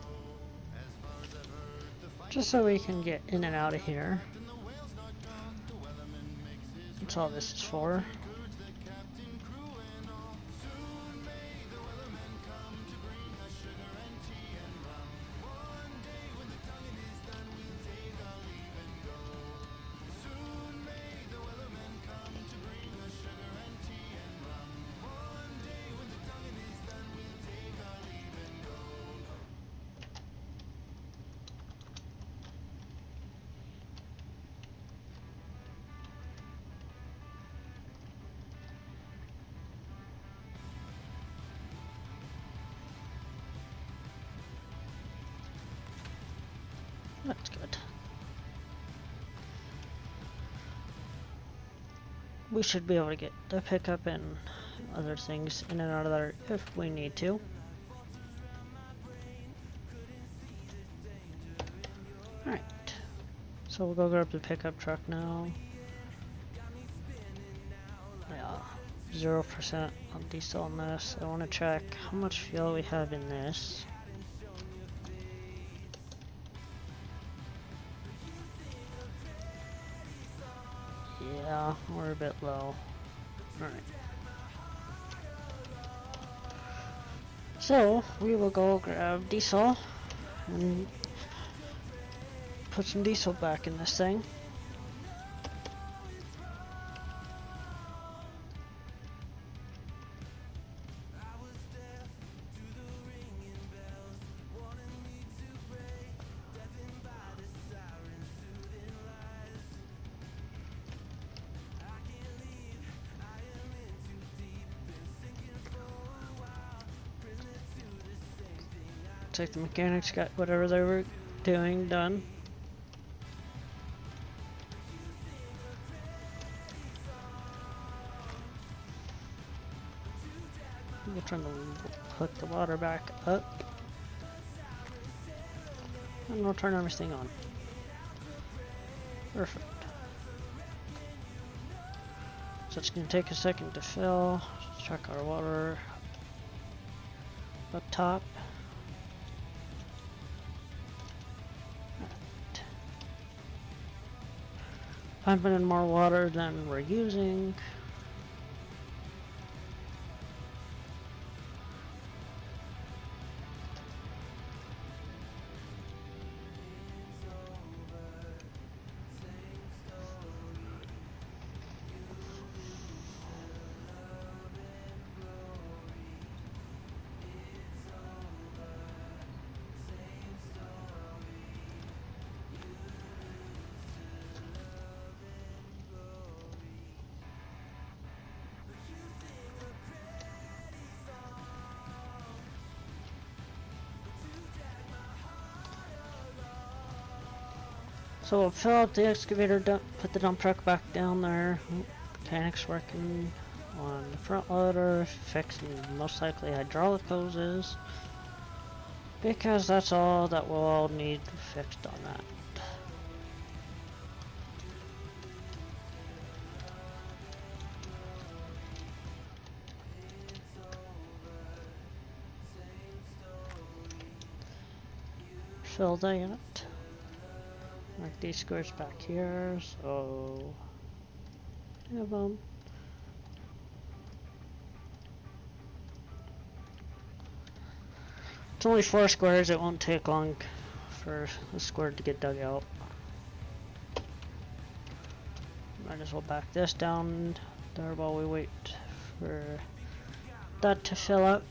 As far as I've heard, the fight Just so we can get in and out of here. and the whale's not gone. The weatherman makes his That's all this is for. records, the captain, crew, and all. Soon may the weathermen come to bring us sugar and tea and rum. One day when the tonguing is done, we'll take our leave and go. Soon may the weathermen come to bring us sugar and tea and rum. One day when the tonguing is done, we'll take our leave and go. That's good. We should be able to get the pickup and other things in and out of there if we need to. Alright. So we'll go grab the pickup truck now. Yeah. 0% on diesel on this. I want to check how much fuel we have in this. Yeah, we're a bit low. Alright. So, we will go grab diesel and put some diesel back in this thing. Looks like the mechanics got whatever they were doing done. We're trying to hook the water back up. And we'll turn everything on. Perfect. So it's going to take a second to fill. Check our water up top. Right. Pumping in more water than we're using. So we'll fill up the excavator, put the dump truck back down there. Mechanics working on the front loader, fixing most likely hydraulic hoses. Because that's all that we'll all need fixed on that. Fill that. Mark these squares back here, so have them. It's only 4 squares, it won't take long for the square to get dug out. Might as well back this down there while we wait for that to fill up.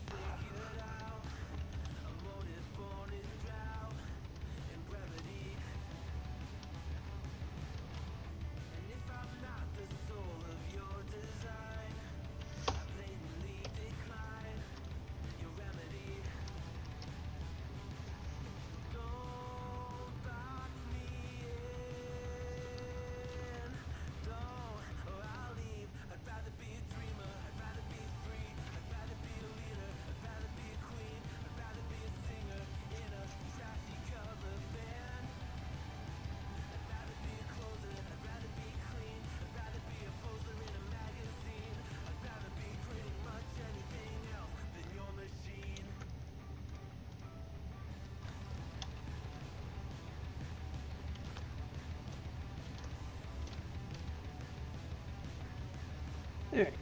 Alright.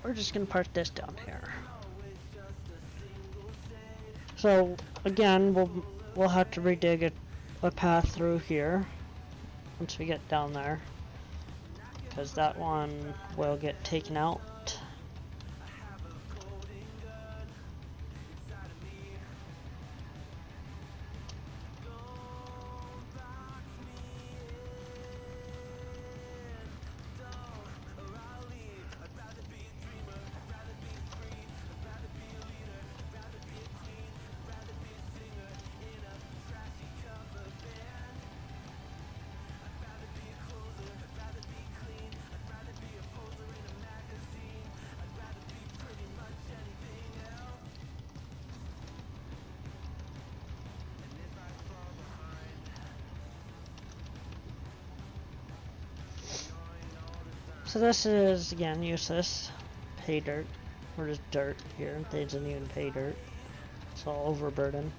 We're just gonna park this down here. So again, we'll have to redig a path through here once we get down there, because that one will get taken out. So this is, again, useless. Pay dirt. Or just dirt here. They didn't even pay dirt. It's all overburden.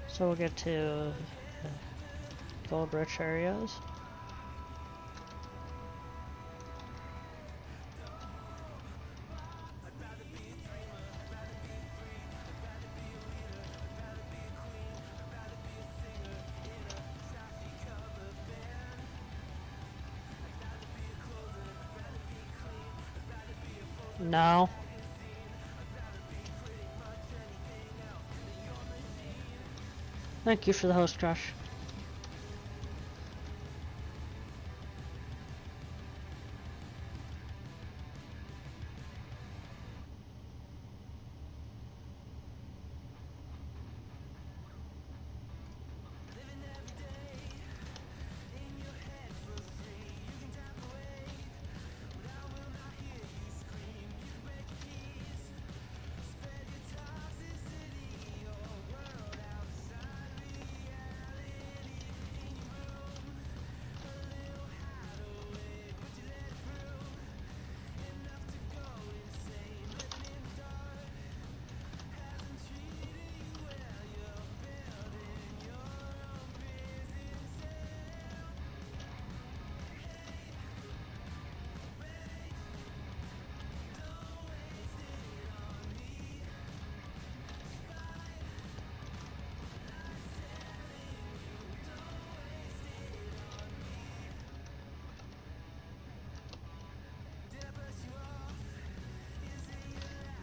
So we'll get to gold rich areas. No. Thank you for the host, Josh.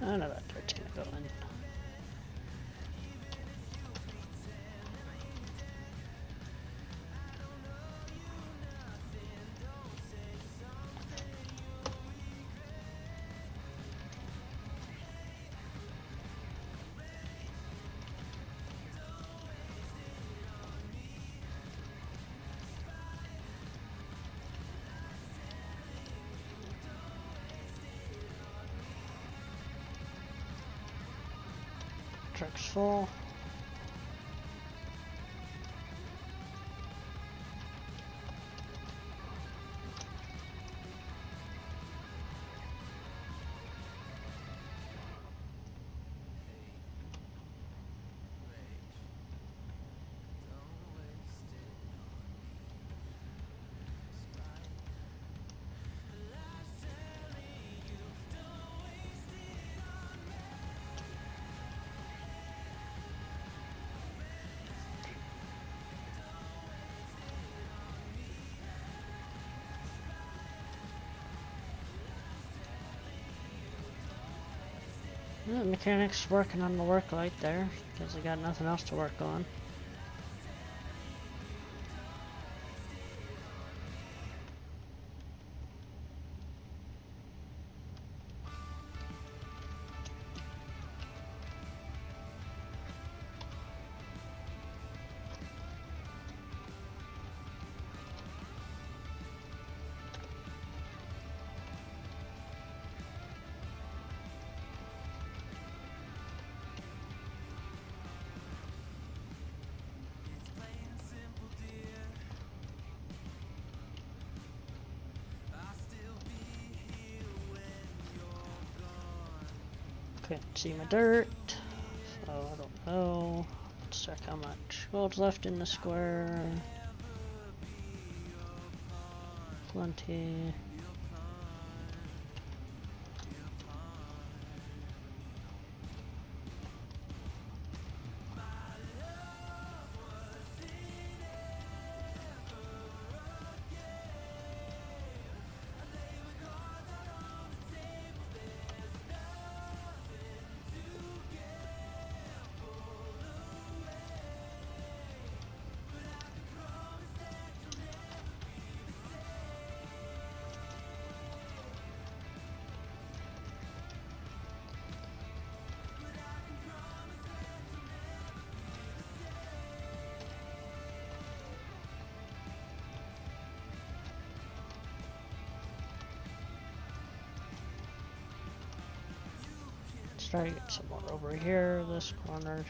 I know that dirt's gonna go in. Truck's full. The mechanic's working on the work light there, because they got nothing else to work on. Can't see my dirt, so I don't know. Let's check how much gold's left in the square. Plenty. Let's try to get some more over here, this corner.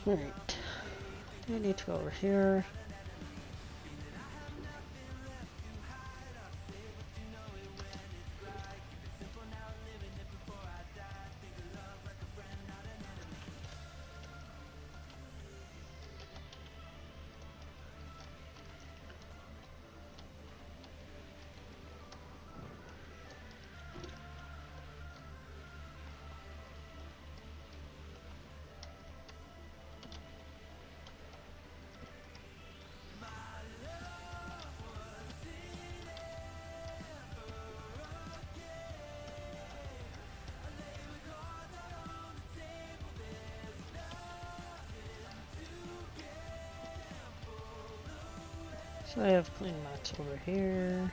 Alright, I need to go over here. So I have clean mats over here.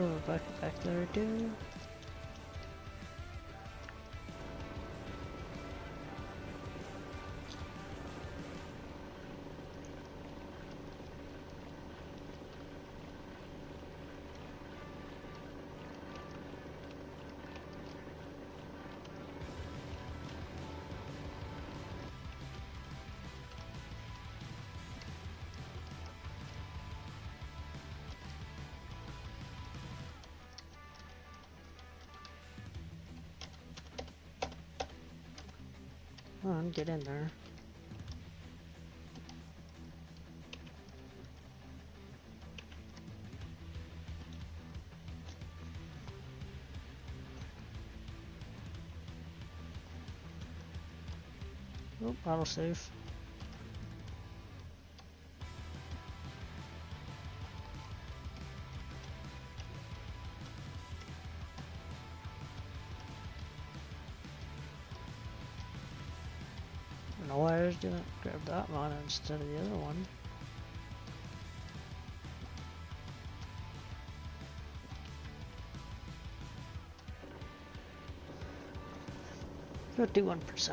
Oh, back there too. Come on, get in there. Oh, auto save. I don't know why I was gonna grab that one instead of the other one. $51%.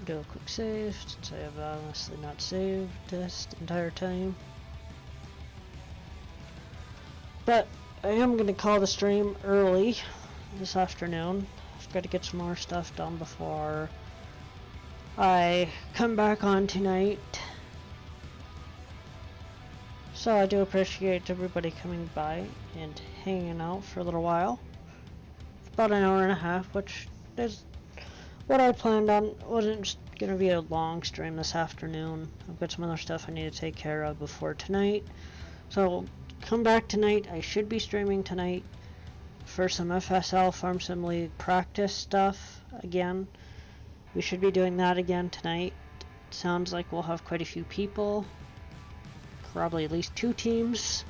Do a quick save since I have honestly not saved this entire time. But I am going to call the stream early this afternoon. I've got to get some more stuff done before I come back on tonight. So I do appreciate everybody coming by and hanging out for a little while. It's about an hour and a half, which is what I planned on. Wasn't going to be a long stream this afternoon. I've got some other stuff I need to take care of before tonight. So come back tonight. I should be streaming tonight for some FSL Farm Sim League practice stuff again. We should be doing that again tonight. Sounds like we'll have quite a few people. Probably at least 2 teams,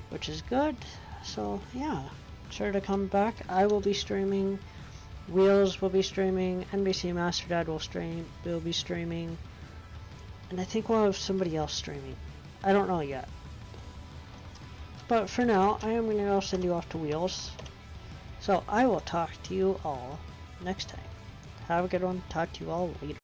which is good. So yeah, sure to come back. I will be streaming. Wheels will be streaming. NBC Master Dad will be streaming. And I think we'll have somebody else streaming. I don't know yet. But for now, I am going to go send you off to Wheels. So I will talk to you all next time. Have a good one. Talk to you all later.